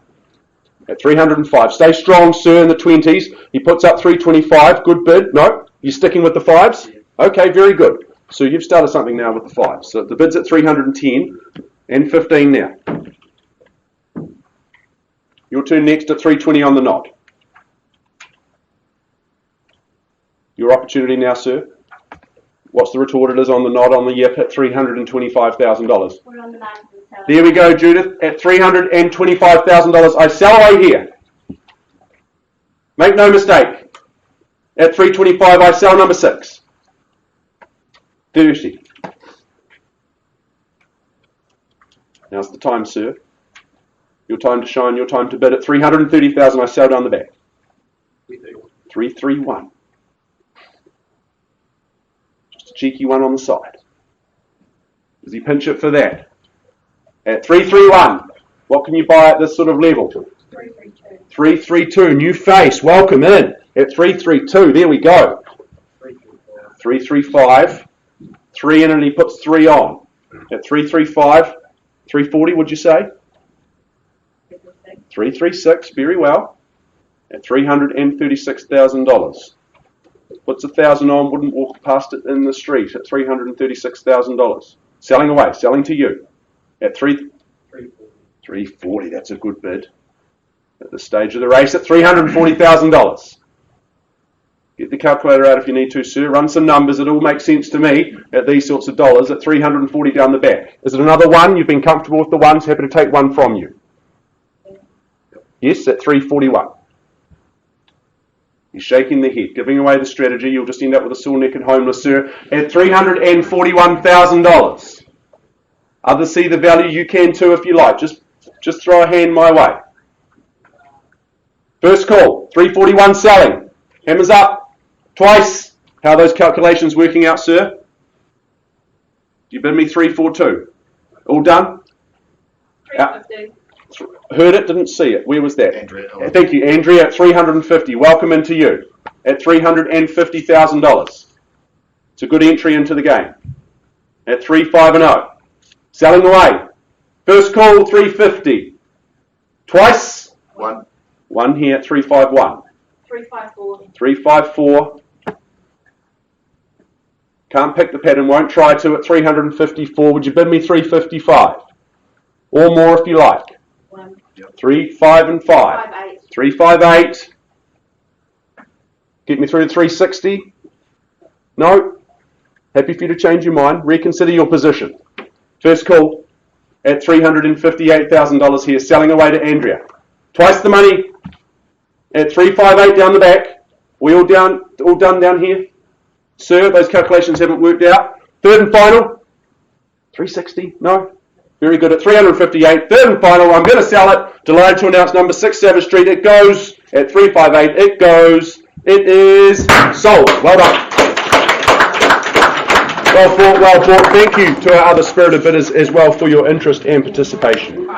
At 305. Stay strong, sir, in the 20s. He puts up 325. Good bid. No? You're sticking with the 5s? Okay, very good. So you've started something now with the 5s. So the bid's at 310 and 15 now. Your turn next at 320 on the nod. Your opportunity now, sir. What's the retort it is on the nod on the yip at $325,000? We're on the back of the cell. There we go, Judith. At $325,000, I sell away here. Make no mistake. At 325, I sell number 6. 30. Now's the time, sir. Your time to shine, your time to bid. At 330,000, I sell down the back. 331. Just a cheeky one on the side. Does he pinch it for that? At 331, what can you buy at this sort of level? 332. 332, new face, welcome in. At 332, there we go. 335, 3 in and he puts 3 on. At 335, 340, would you say? 336, very well. At $336,000. Puts 1,000 on, wouldn't walk past it in the street at $336,000. Selling away, selling to you. At 340, that's a good bid. At this stage of the race at $340,000. Get the calculator out if you need to, sir. Run some numbers. It all makes sense to me at these sorts of dollars at 340 down the back. Is it another one? You've been comfortable with the ones. Happy to take one from you. Yes, at 341. He's shaking the head, giving away the strategy. You'll just end up with a sore neck and homeless, sir. At $341,000. Others see the value. You can too if you like. Just throw a hand my way. First call, 341 selling. Hammers up. Twice. How are those calculations working out, sir? You bid me 342. All done? 350. Heard it, didn't see it. Where was that? Andrea. Thank you, Andrea, at 350. Welcome into you. At $350,000. It's a good entry into the game. At 350. Selling away. First call, 350. Twice. One here at 351. 354. 354. Can't pick the pattern, won't try to at 354. Would you bid me 355? Or more if you like. 3, 5 and 5. 58. 358. Get me through to 360. No. Happy for you to change your mind. Reconsider your position. First call at $358,000 here. Selling away to Andrea. Twice the money at 358 down the back. We all done down here? Sir, those calculations haven't worked out. Third and final. 360. No. Very good at 358. Third and final. I'm going to sell it. Delighted to announce number 6 Savage Street. It goes at 358. It goes. It is sold. Well done. Well fought, well fought. Thank you to our other spirited bidders as well for your interest and participation.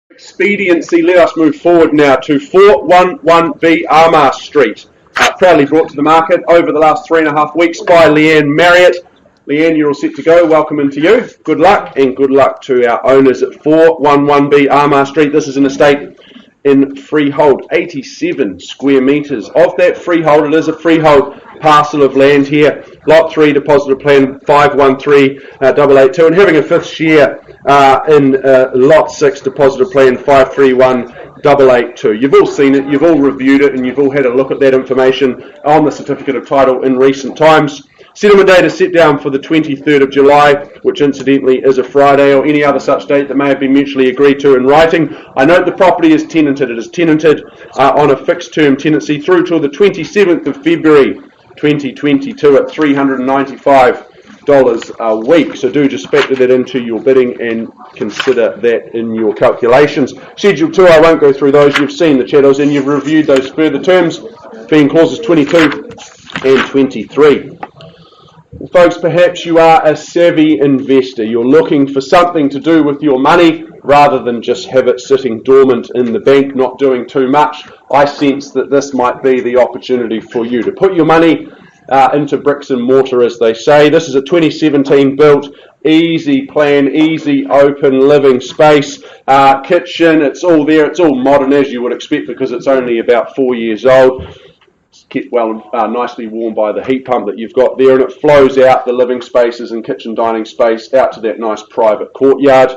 Expediency, let us move forward now to 411B Arma Street. Proudly brought to the market over the last 3.5 weeks by Leanne Marriott. Leanne, you're all set to go. Welcome into you. Good luck, and good luck to our owners at 411B Arma Street. This is an estate in freehold, 87 square metres. Of that freehold, it is a freehold parcel of land here. Lot 3, deposited plan 513882, and having a fifth share in Lot 6, deposited plan 531882. You've all seen it, you've all reviewed it, and you've all had a look at that information on the certificate of title in recent times. Settlement date is set down for the 23rd of July, which incidentally is a Friday, or any other such date that may have been mutually agreed to in writing. I note the property is tenanted. It is tenanted on a fixed term tenancy through till the 27th of February 2022 at $395 a week. So do just factor that into your bidding and consider that in your calculations. Schedule 2, I won't go through those. You've seen the chattels and you've reviewed those further terms, being clauses 22 and 23. Well, folks, perhaps you are a savvy investor. You're looking for something to do with your money rather than just have it sitting dormant in the bank, not doing too much. I sense that this might be the opportunity for you to put your money into bricks and mortar, as they say. This is a 2017 built, easy plan, easy open living space, kitchen. It's all there. It's all modern, as you would expect, because it's only about 4 years old. Kept well nicely warm by the heat pump that you've got there, and it flows out the living spaces and kitchen dining space out to that nice private courtyard.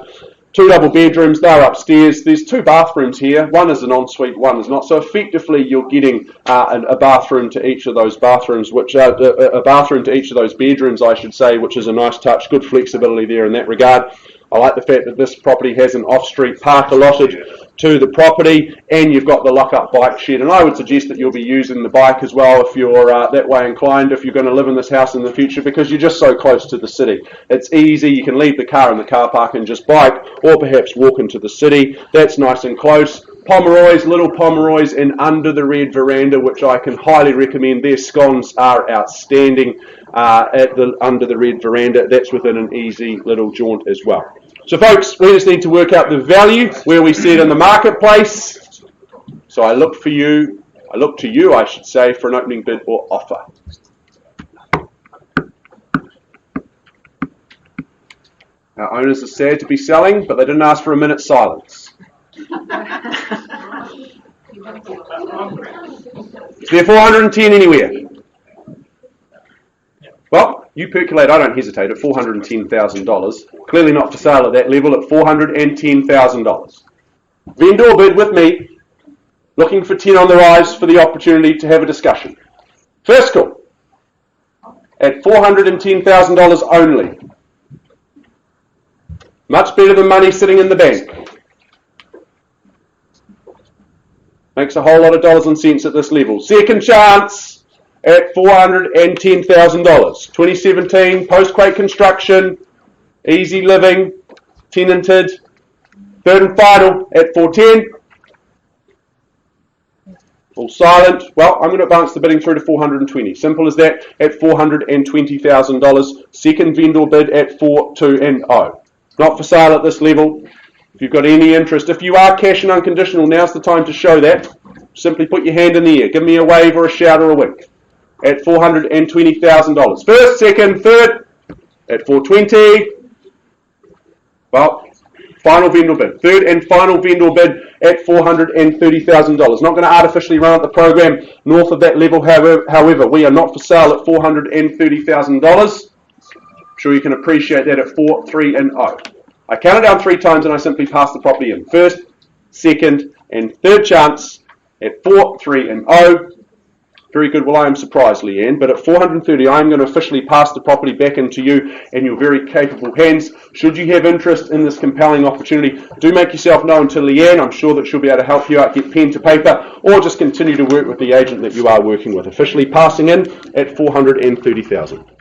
2 double bedrooms, they're upstairs. There's 2 bathrooms here. One is an ensuite, one is not. So effectively, you're getting a bathroom to each of those bathrooms, which a bathroom to each of those bedrooms, I should say, which is a nice touch. Good flexibility there in that regard. I like the fact that this property has an off-street park allotted to the property, and you've got the lock-up bike shed. And I would suggest that you'll be using the bike as well if you're that way inclined, if you're going to live in this house in the future, because you're just so close to the city. It's easy. You can leave the car in the car park and just bike, or perhaps walk into the city. That's nice and close. Pomeroys, little Pomeroys, and under the red veranda, which I can highly recommend. Their scones are outstanding under the red veranda. That's within an easy little jaunt as well. So folks, we just need to work out the value, where we see it in the marketplace. So I look to you, I should say, for an opening bid or offer. Our owners are sad to be selling, but they didn't ask for a minute's silence. Is there 410 anywhere? Well, you percolate, I don't hesitate, at $410,000. Clearly not for sale at that level, at $410,000. Vendor bid with me, looking for 10 on the rise for the opportunity to have a discussion. First call, at $410,000 only. Much better than money sitting in the bank. Makes a whole lot of dollars and cents at this level. Second chance at $410,000. 2017, post-quake construction, easy living, tenanted. Third and final at $410,000. All silent. Well, I'm going to advance the bidding through to $420,000. Simple as that, at $420,000. Second vendor bid at $420,000. Not for sale at this level. If you've got any interest, if you are cash and unconditional, now's the time to show that. Simply put your hand in the air. Give me a wave or a shout or a wink. At $420,000. First, second, third at $420,000. Well, final vendor bid. Third and final vendor bid at $430,000. Not going to artificially run up the program north of that level. However, we are not for sale at $430,000. I'm sure you can appreciate that at $430,000. I counted down 3 times and I simply passed the property in. First, second, and third chance at $430,000. Very good. Well, I am surprised, Leanne, but at $430,000, I am going to officially pass the property back into you and your very capable hands. Should you have interest in this compelling opportunity, do make yourself known to Leanne. I'm sure that she'll be able to help you out, get pen to paper, or just continue to work with the agent that you are working with. Officially passing in at $430,000.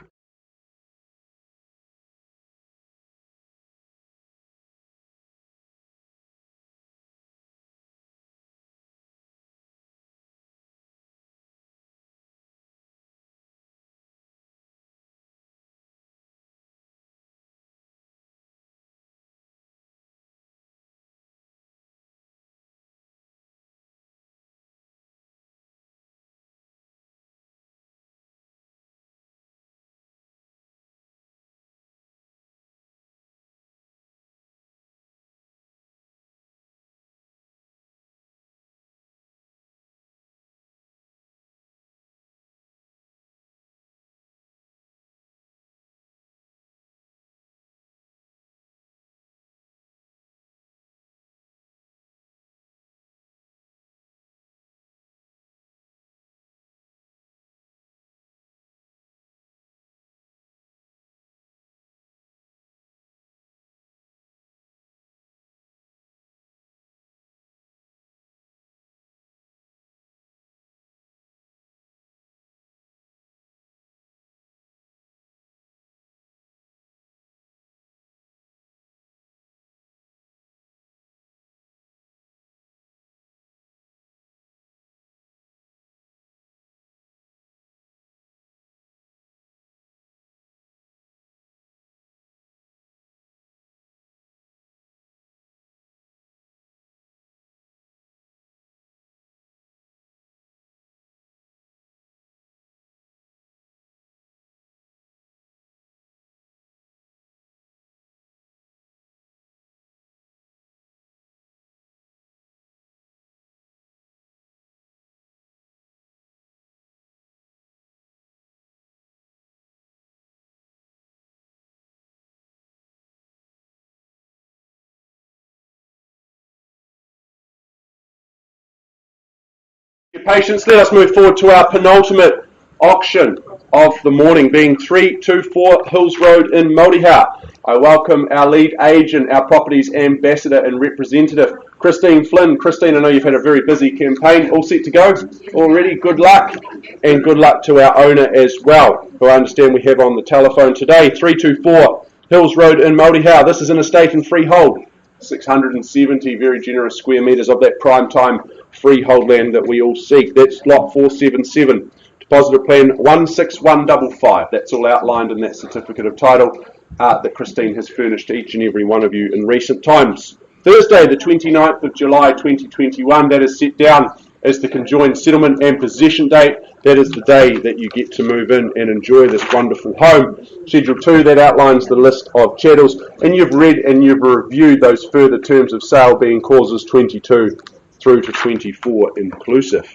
Your patience. Let us move forward to our penultimate auction of the morning, being 324 Hills Road in Motiha. I welcome our lead agent, our properties ambassador and representative, Christine Flynn. Christine, I know you've had a very busy campaign. All set to go already? Good luck. And good luck to our owner as well, who I understand we have on the telephone today. 324 Hills Road in Motiha. This is an estate and freehold. 670 very generous square metres of that prime time freehold land that we all seek. That's lot 477. Deposited plan 16155. That's all outlined in that certificate of title that Christine has furnished to each and every one of you in recent times. Thursday, the 29th of July 2021, that is set down as the conjoined settlement and possession date. That is the day that you get to move in and enjoy this wonderful home. Schedule 2, that outlines the list of chattels, and you've read and you've reviewed those further terms of sale, being clauses 22 through to 24 inclusive.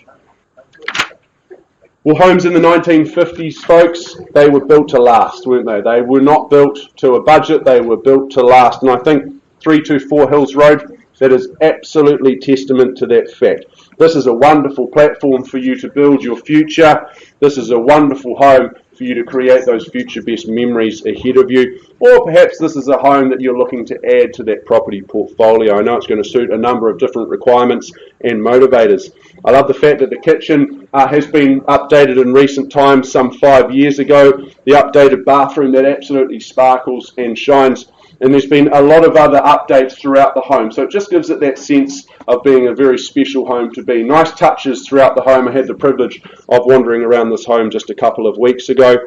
Well, homes in the 1950s, folks, they were built to last, weren't they? They were not built to a budget, they were built to last. And I think 324 Hills Road, that is absolutely testament to that fact. This is a wonderful platform for you to build your future. This is a wonderful home for you to create those future best memories ahead of you. Or perhaps this is a home that you're looking to add to that property portfolio. I know it's going to suit a number of different requirements and motivators. I love the fact that the kitchen has been updated in recent times, some 5 years ago. The updated bathroom that absolutely sparkles and shines. And there's been a lot of other updates throughout the home. So it just gives it that sense of being a very special home to be. Nice touches throughout the home. I had the privilege of wandering around this home just a couple of weeks ago.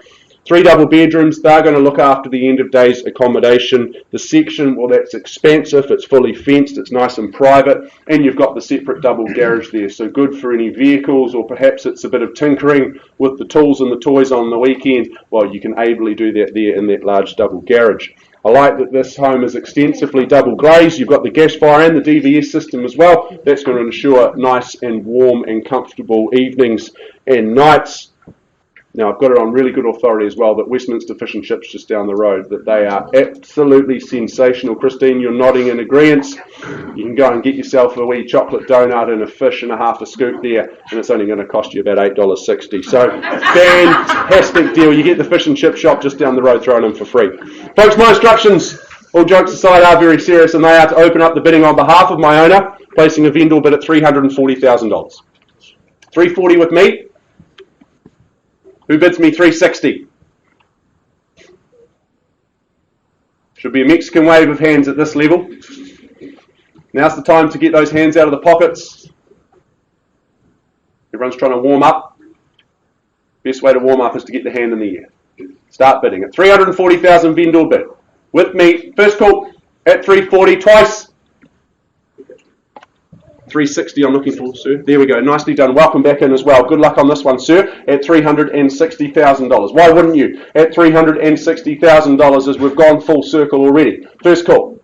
3 double bedrooms. They're going to look after the end of days accommodation. The section, well, that's expansive. It's fully fenced. It's nice and private. And you've got the separate double garage there. So good for any vehicles, or perhaps it's a bit of tinkering with the tools and the toys on the weekend. Well, you can ably do that there in that large double garage. I like that this home is extensively double glazed. You've got the gas fire and the DVS system as well. That's going to ensure nice and warm and comfortable evenings and nights. Now, I've got it on really good authority as well that Westminster Fish and Chips just down the road, that they are absolutely sensational. Christine, you're nodding in agreement. You can go and get yourself a wee chocolate donut and a fish and a half a scoop there, and it's only going to cost you about $8.60. So, fantastic deal. You get the fish and chip shop just down the road thrown in for free. Folks, my instructions, all jokes aside, are very serious, and they are to open up the bidding on behalf of my owner, placing a vendor bid at $340,000. $340 with me. Who bids me $360? Should be a Mexican wave of hands at this level. Now's the time to get those hands out of the pockets. Everyone's trying to warm up. Best way to warm up is to get the hand in the air. Start bidding at $340,000 vendor bid. With me, first call at $340 twice. $360 I'm looking for, sir. There we go. Nicely done. Welcome back in as well. Good luck on this one, sir, at $360,000. Why wouldn't you? At $360,000 as we've gone full circle already. First call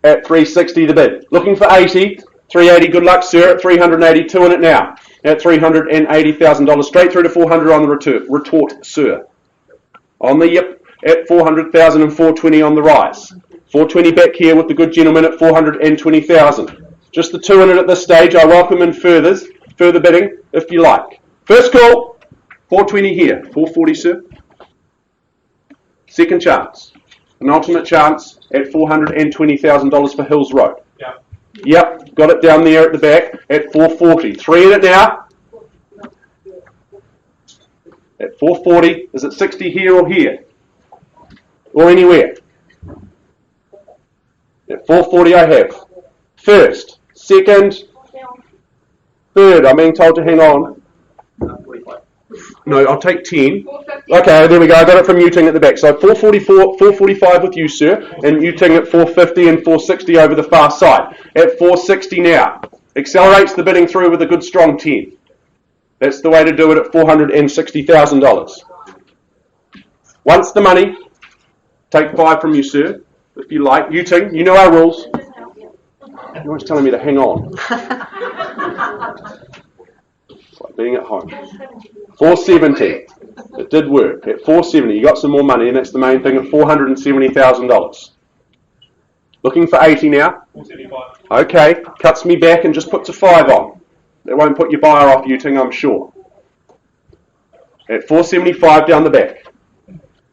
at $360 the bid. Looking for $80. $380. Good luck, sir, at $380. Two in it now. At $380,000. Straight through to $400 on the retort, sir. On the yep. At $400,000 and $420 on the rise. $420 back here with the good gentleman at $420,000. Just the two in it at this stage. I welcome in further bidding if you like. First call, $420 here. $440, sir. Second chance. An ultimate chance at $420,000 for Hills Road. Yep, got it down there at the back at $440. Three in it now. At $440. Is it 60 here or here? Or anywhere? At $440 I have. First. Second, third, I'm being told to hang on. No, I'll take 10. Okay, there we go. I got it from Uting at the back. So 444, 445 with you, sir, and Uting at 450 and 460 over the far side. At 460 now. Accelerates the bidding through with a good strong 10. That's the way to do it at $460,000. Once the money, take 5 from you, sir, if you like. Uting, you know our rules. Everyone's telling me to hang on. It's like being at home. 470. It did work. At 470, you got some more money, and that's the main thing at $470,000. Looking for 80 now? 475. Okay, cuts me back and just puts a 5 on. That won't put your buyer off, Uting, I'm sure. At 475 down the back.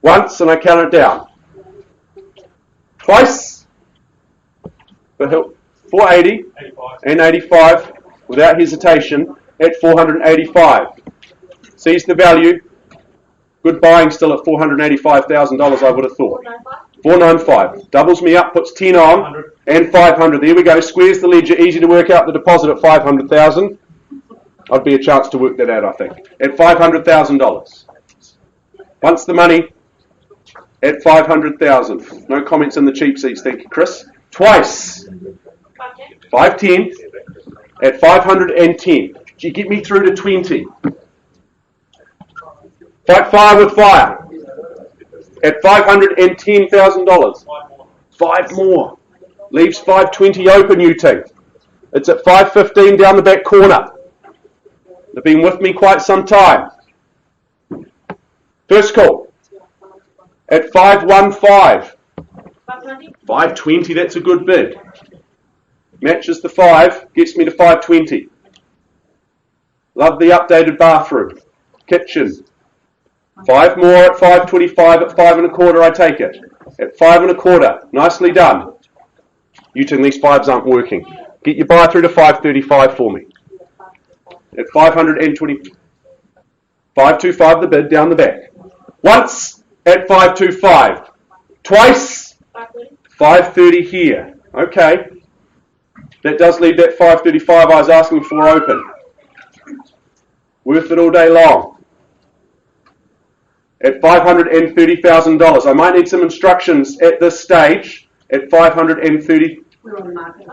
Once, and I count it down. Twice. For 480 and 85 without hesitation at 485. Sees the value. Good buying still at $485,000, I would have thought. 495. Doubles me up, puts 10 on, and 500. There we go. Squares the ledger. Easy to work out the deposit at 500,000. I'd be a chance to work that out, I think. At $500,000. Once the money at 500,000. No comments in the cheap seats, thank you, Chris. Twice. 510 at 510. Do you get me through to 20? Fight fire with fire. At $510,000. 5 more. Leaves 520 open, you two. It's at 515 down the back corner. They've been with me quite some time. First call. At 515. 520, that's a good bid. Matches the 5, gets me to 520. Love the updated bathroom. Kitchen. 5 more at 525, at 5 1/4 I take it. At 5 1/4, nicely done. You two, these 5s aren't working. Get your buyer through to 535 for me. At 520, 525 the bid down the back. Once at 525. Twice, 530 here. Okay. That does leave that 535 I was asking for open. Worth it all day long. At $530,000. I might need some instructions at this stage. At 530. We're on the market.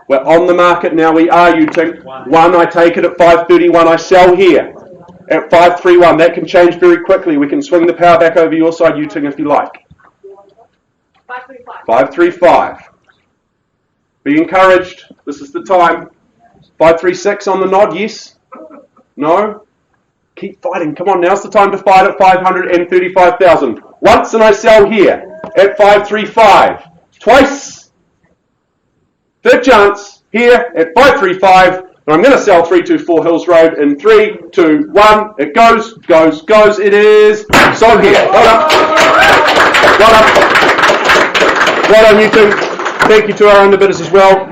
We're on the market now. We are, you two. One, I take it at 531. I sell here at 531. That can change very quickly. We can swing the power back over your side, you two, if you like. 535. Be encouraged. This is the time. 536 on the nod, yes? No? Keep fighting. Come on, now's the time to fight at 535,000. Once and I sell here at 535. Twice. Third chance here at 535. And I'm going to sell 324 Hills Road in 3, 2, 1. It goes, goes, goes. It is sold here. Well done. Well done. Well done, you two. Thank you to our underbidders as well.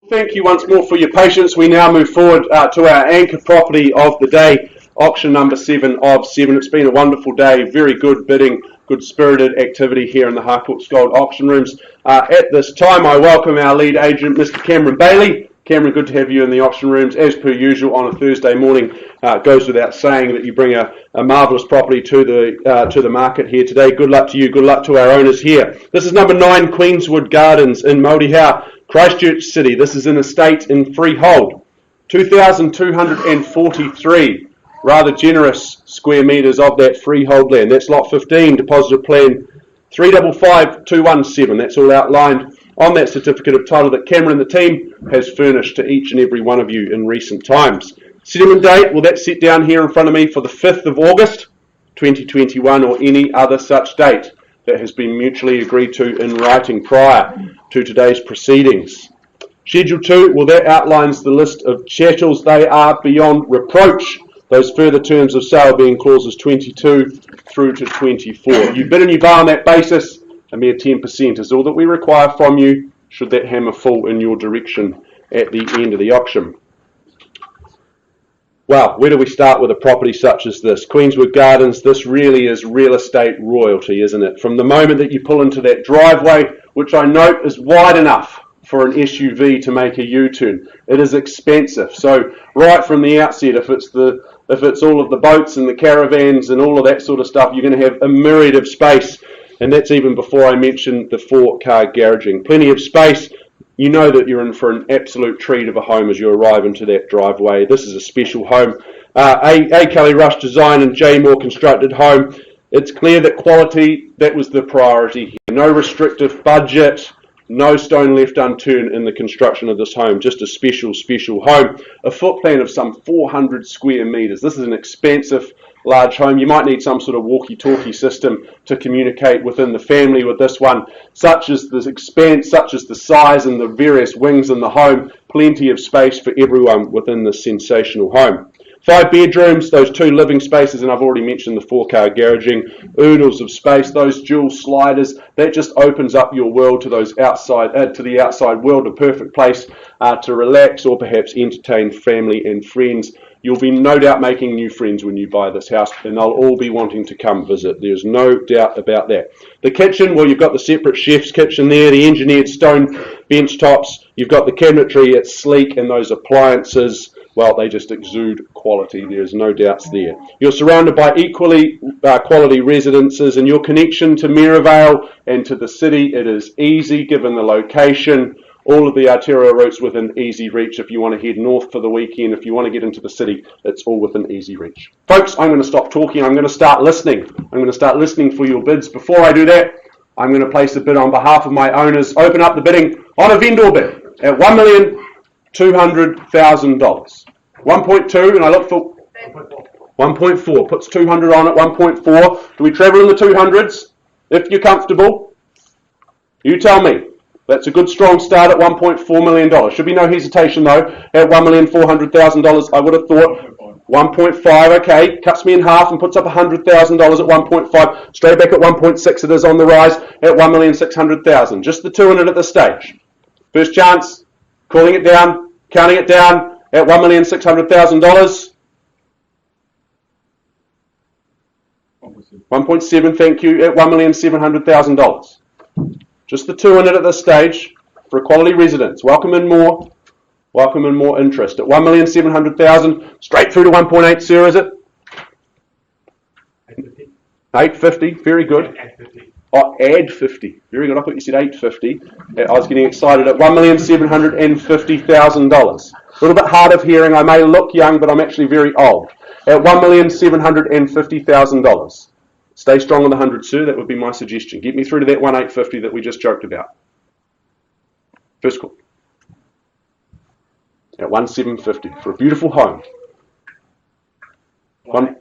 Thank you once more for your patience. We now move forward to our anchor property of the day, auction number 7 of 7. It's been a wonderful day, very good bidding, good spirited activity here in the Harcourts Gold auction rooms. At this time, I welcome our lead agent, Mr. Cameron Bailey. Cameron, good to have you in the auction rooms. As per usual on a Thursday morning, it goes without saying that you bring a marvellous property to the market here today. Good luck to you, good luck to our owners here. This is number 9 Queenswood Gardens in Maurihau, Christchurch City. This is an estate in freehold. 2,243 rather generous square metres of that freehold land. That's lot 15, deposit of plan 355217. That's all outlined on that certificate of title that Cameron and the team has furnished to each and every one of you in recent times. Settlement date, well, that's set down here in front of me for the 5th of August 2021 or any other such date that has been mutually agreed to in writing prior to today's proceedings. Schedule 2, well, that outlines the list of chattels. They are beyond reproach. Those further terms of sale being clauses 22 through to 24. You bid and you buy on that basis. A mere 10% is all that we require from you should that hammer fall in your direction at the end of the auction. Well, where do we start with a property such as this? Queenswood Gardens, this really is real estate royalty, isn't it? From the moment that you pull into that driveway, which I note is wide enough for an SUV to make a U-turn, it is expensive. So right from the outset, if it's all of the boats and the caravans and all of that sort of stuff, you're going to have a myriad of space. And that's even before I mention the 4-car garaging. Plenty of space. You know that you're in for an absolute treat of a home as you arrive into that driveway. This is a special home. A. Kelly Rush design and J. Moore constructed home. It's clear that quality, that was the priority here. No restrictive budget, no stone left unturned in the construction of this home. Just a special, special home. A foot plan of some 400 square metres. This is an expansive large home. You might need some sort of walkie-talkie system to communicate within the family with this one. Such as the expanse, such as the size and the various wings in the home. Plenty of space for everyone within this sensational home. 5 bedrooms, those 2 living spaces, and I've already mentioned the 4-car garaging. Oodles of space, those dual sliders. That just opens up your world to those outside, to the outside world. A perfect place to relax or perhaps entertain family and friends. You'll be no doubt making new friends when you buy this house, and they'll all be wanting to come visit. There's no doubt about that. The kitchen, well, you've got the separate chef's kitchen there, the engineered stone bench tops. You've got the cabinetry, it's sleek, and those appliances, well, they just exude quality. There's no doubts there. You're surrounded by equally quality residences, and your connection to Maryvale and to the city, it is easy given the location. All of the arterial routes within easy reach. If you want to head north for the weekend, if you want to get into the city, it's all within easy reach. Folks, I'm going to stop talking. I'm going to start listening. I'm going to start listening for your bids. Before I do that, I'm going to place a bid on behalf of my owners. Open up the bidding on a vendor bid at $1,200,000. 1.2, and I look for 1.4. Puts 200 on at 1.4. Do we travel in the 200s? If you're comfortable, you tell me. That's a good strong start at $1.4 million. Should be no hesitation though. At $1,400,000, I would have thought 1.5, okay, cuts me in half and puts up $100,000 at 1.5. Straight back at 1.6 it is on the rise at $1,600,000. Just the 2 in it at this stage. First chance, calling it down, counting it down at $1,600,000. 1.7, thank you, at $1,700,000. Just the 2 in it at this stage for a quality residence. Welcome in more interest. At $1,700,000, straight through to 1.8, sir, is it? 850, very good. Oh, add 50, very good. I thought you said 850. I was getting excited at $1,750,000. A little bit hard of hearing. I may look young, but I'm actually very old. At $1,750,000. Stay strong on the 100, sir. That would be my suggestion. Get me through to that 1,850 that we just joked about. First call. At 1,750 for a beautiful home. Heard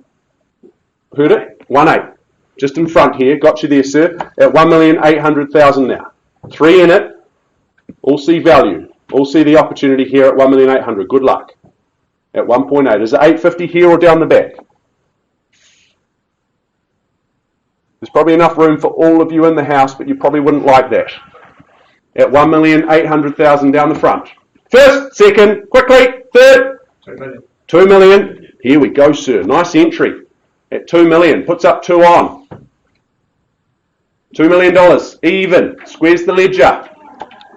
it? 1.8. Just in front here. Got you there, sir. At $1,800,000 now. 3 in it. All see value. All see the opportunity here at $1,800,000. Good luck. At 1.8. Is it 850 here or down the back? There's probably enough room for all of you in the house, but you probably wouldn't like that. At $1,800,000 down the front. First, second, quickly, third. 2 million. Here we go, sir. Nice entry. At 2 million. Puts up 2 on. $2 million. Even. Squares the ledger.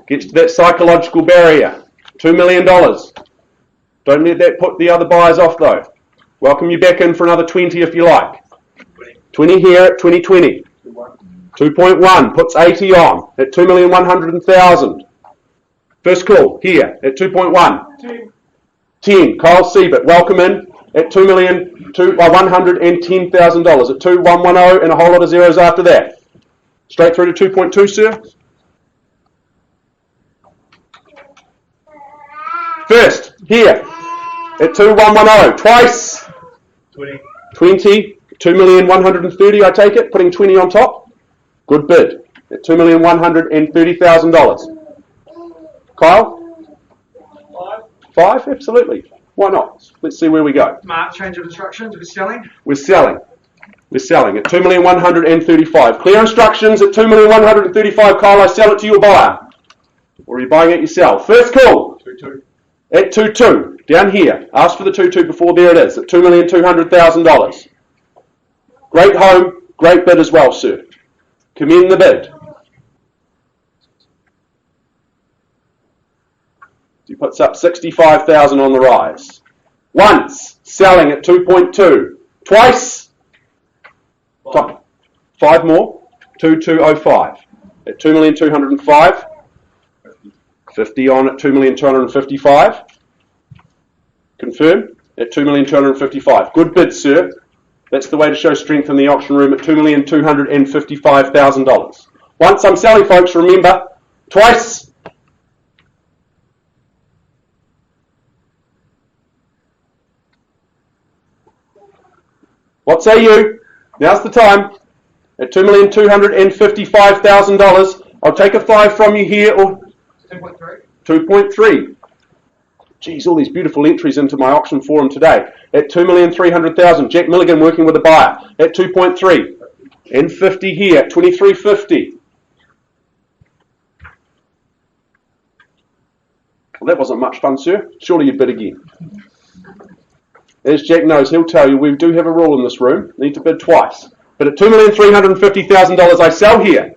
Gets to that psychological barrier. $2 million. Don't let that put the other buyers off though. Welcome you back in for another 20 if you like. 20 here at 2020. 2.1 puts 80 on at 2,100,000. First call here at 2.1. 10. Kyle Siebert, welcome in at $2,110,000 at 2,110 and a whole lot of zeros after that. Straight through to 2.2, sir. First, here, at 2,110, twice. 20, 2,130,000, I take it, putting 20 on top. Good bid, at $2,130,000. Kyle? 5, absolutely. Why not? Let's see where we go. Mark, change of instructions, we're selling. We're selling. We're selling at $2,135,000. Clear instructions at $2,135,000. Kyle, I sell it to your buyer. Or are you buying it yourself? First call. 2-2. At 2.2, down here. Ask for the 2.2 before, there it is, at $2,200,000. Great home, great bid as well, sir. Commend the bid. He puts up $65,000 on the rise. Once, selling at 2.2. Twice, 5 more, 2,205. At $2,205,000. 50 on at 2,255,000. Confirm at 2,255,000. Good bid, sir. That's the way to show strength in the auction room at $2,255,000. Once I'm selling, folks, remember, twice. What say you? Now's the time. At $2,255,000. I'll take a 5 from you here, or 2.3. 2.3. Geez, all these beautiful entries into my auction forum today. At $2,300,000. Jack Milligan working with a buyer at 2.3. And 50 here at 23.50. Well, that wasn't much fun, sir. Surely you'd bid again. As Jack knows, he'll tell you we do have a rule in this room. Need to bid twice. But at $2,350,000 I sell here.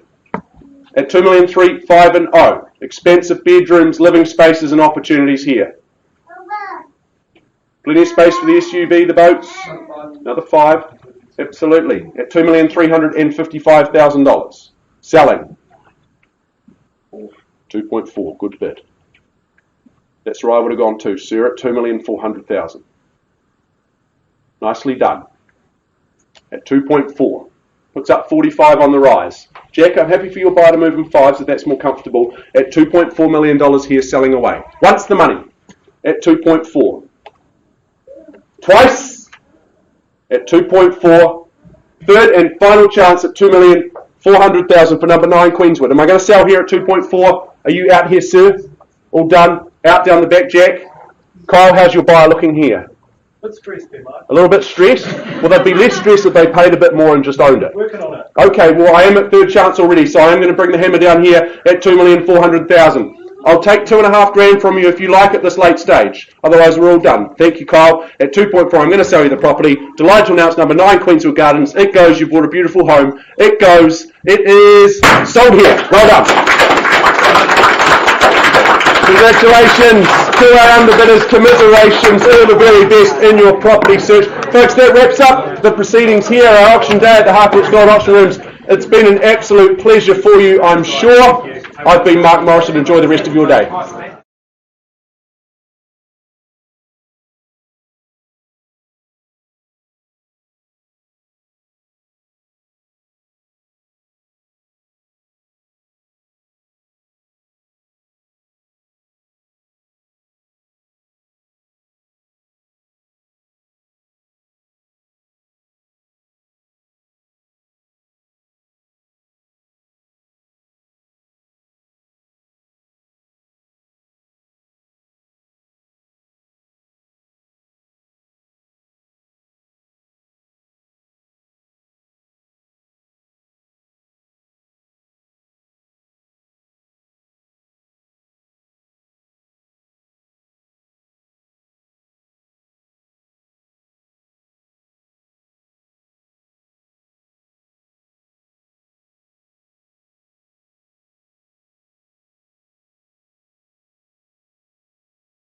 At $2,350,000. Expensive bedrooms, living spaces and opportunities here. Plenty of space for the SUV, the boats. Another 5. Absolutely. At $2,355,000. Selling. 2.4. Good bid. That's where I would have gone to, sir, at $2,400,000. Nicely done. At 2.4. Puts up 45 on the rise. Jack, I'm happy for your buyer to move in 5 so that's more comfortable. At $2.4 million here, selling away. Once the money. At 2.4. Twice. At 2.4. Third and final chance at $2,400,000 for number 9 Queenswood. Am I going to sell here at 2.4? Are you out here, sir? All done? Out down the back, Jack? Kyle, how's your buyer looking here? Bit stressed there, Mark. A little bit stressed? Well, they'd be less stressed if they paid a bit more and just owned it. Working on it. Okay, well, I am at third chance already, so I am going to bring the hammer down here at $2,400,000. I'll take $2,500 from you if you like at this late stage. Otherwise, we're all done. Thank you, Kyle. At 2.4, I'm going to sell you the property. Delighted to announce number 9 Queenswood Gardens. It goes. You've bought a beautiful home. It goes. It is sold here. Well done. Congratulations to our underbidders, commiserations, all the very best in your property search. Folks, that wraps up the proceedings here, our auction day at the Harcourts Gold Auction Rooms. It's been an absolute pleasure for you, I'm sure. I've been Mark Morrison. Enjoy the rest of your day.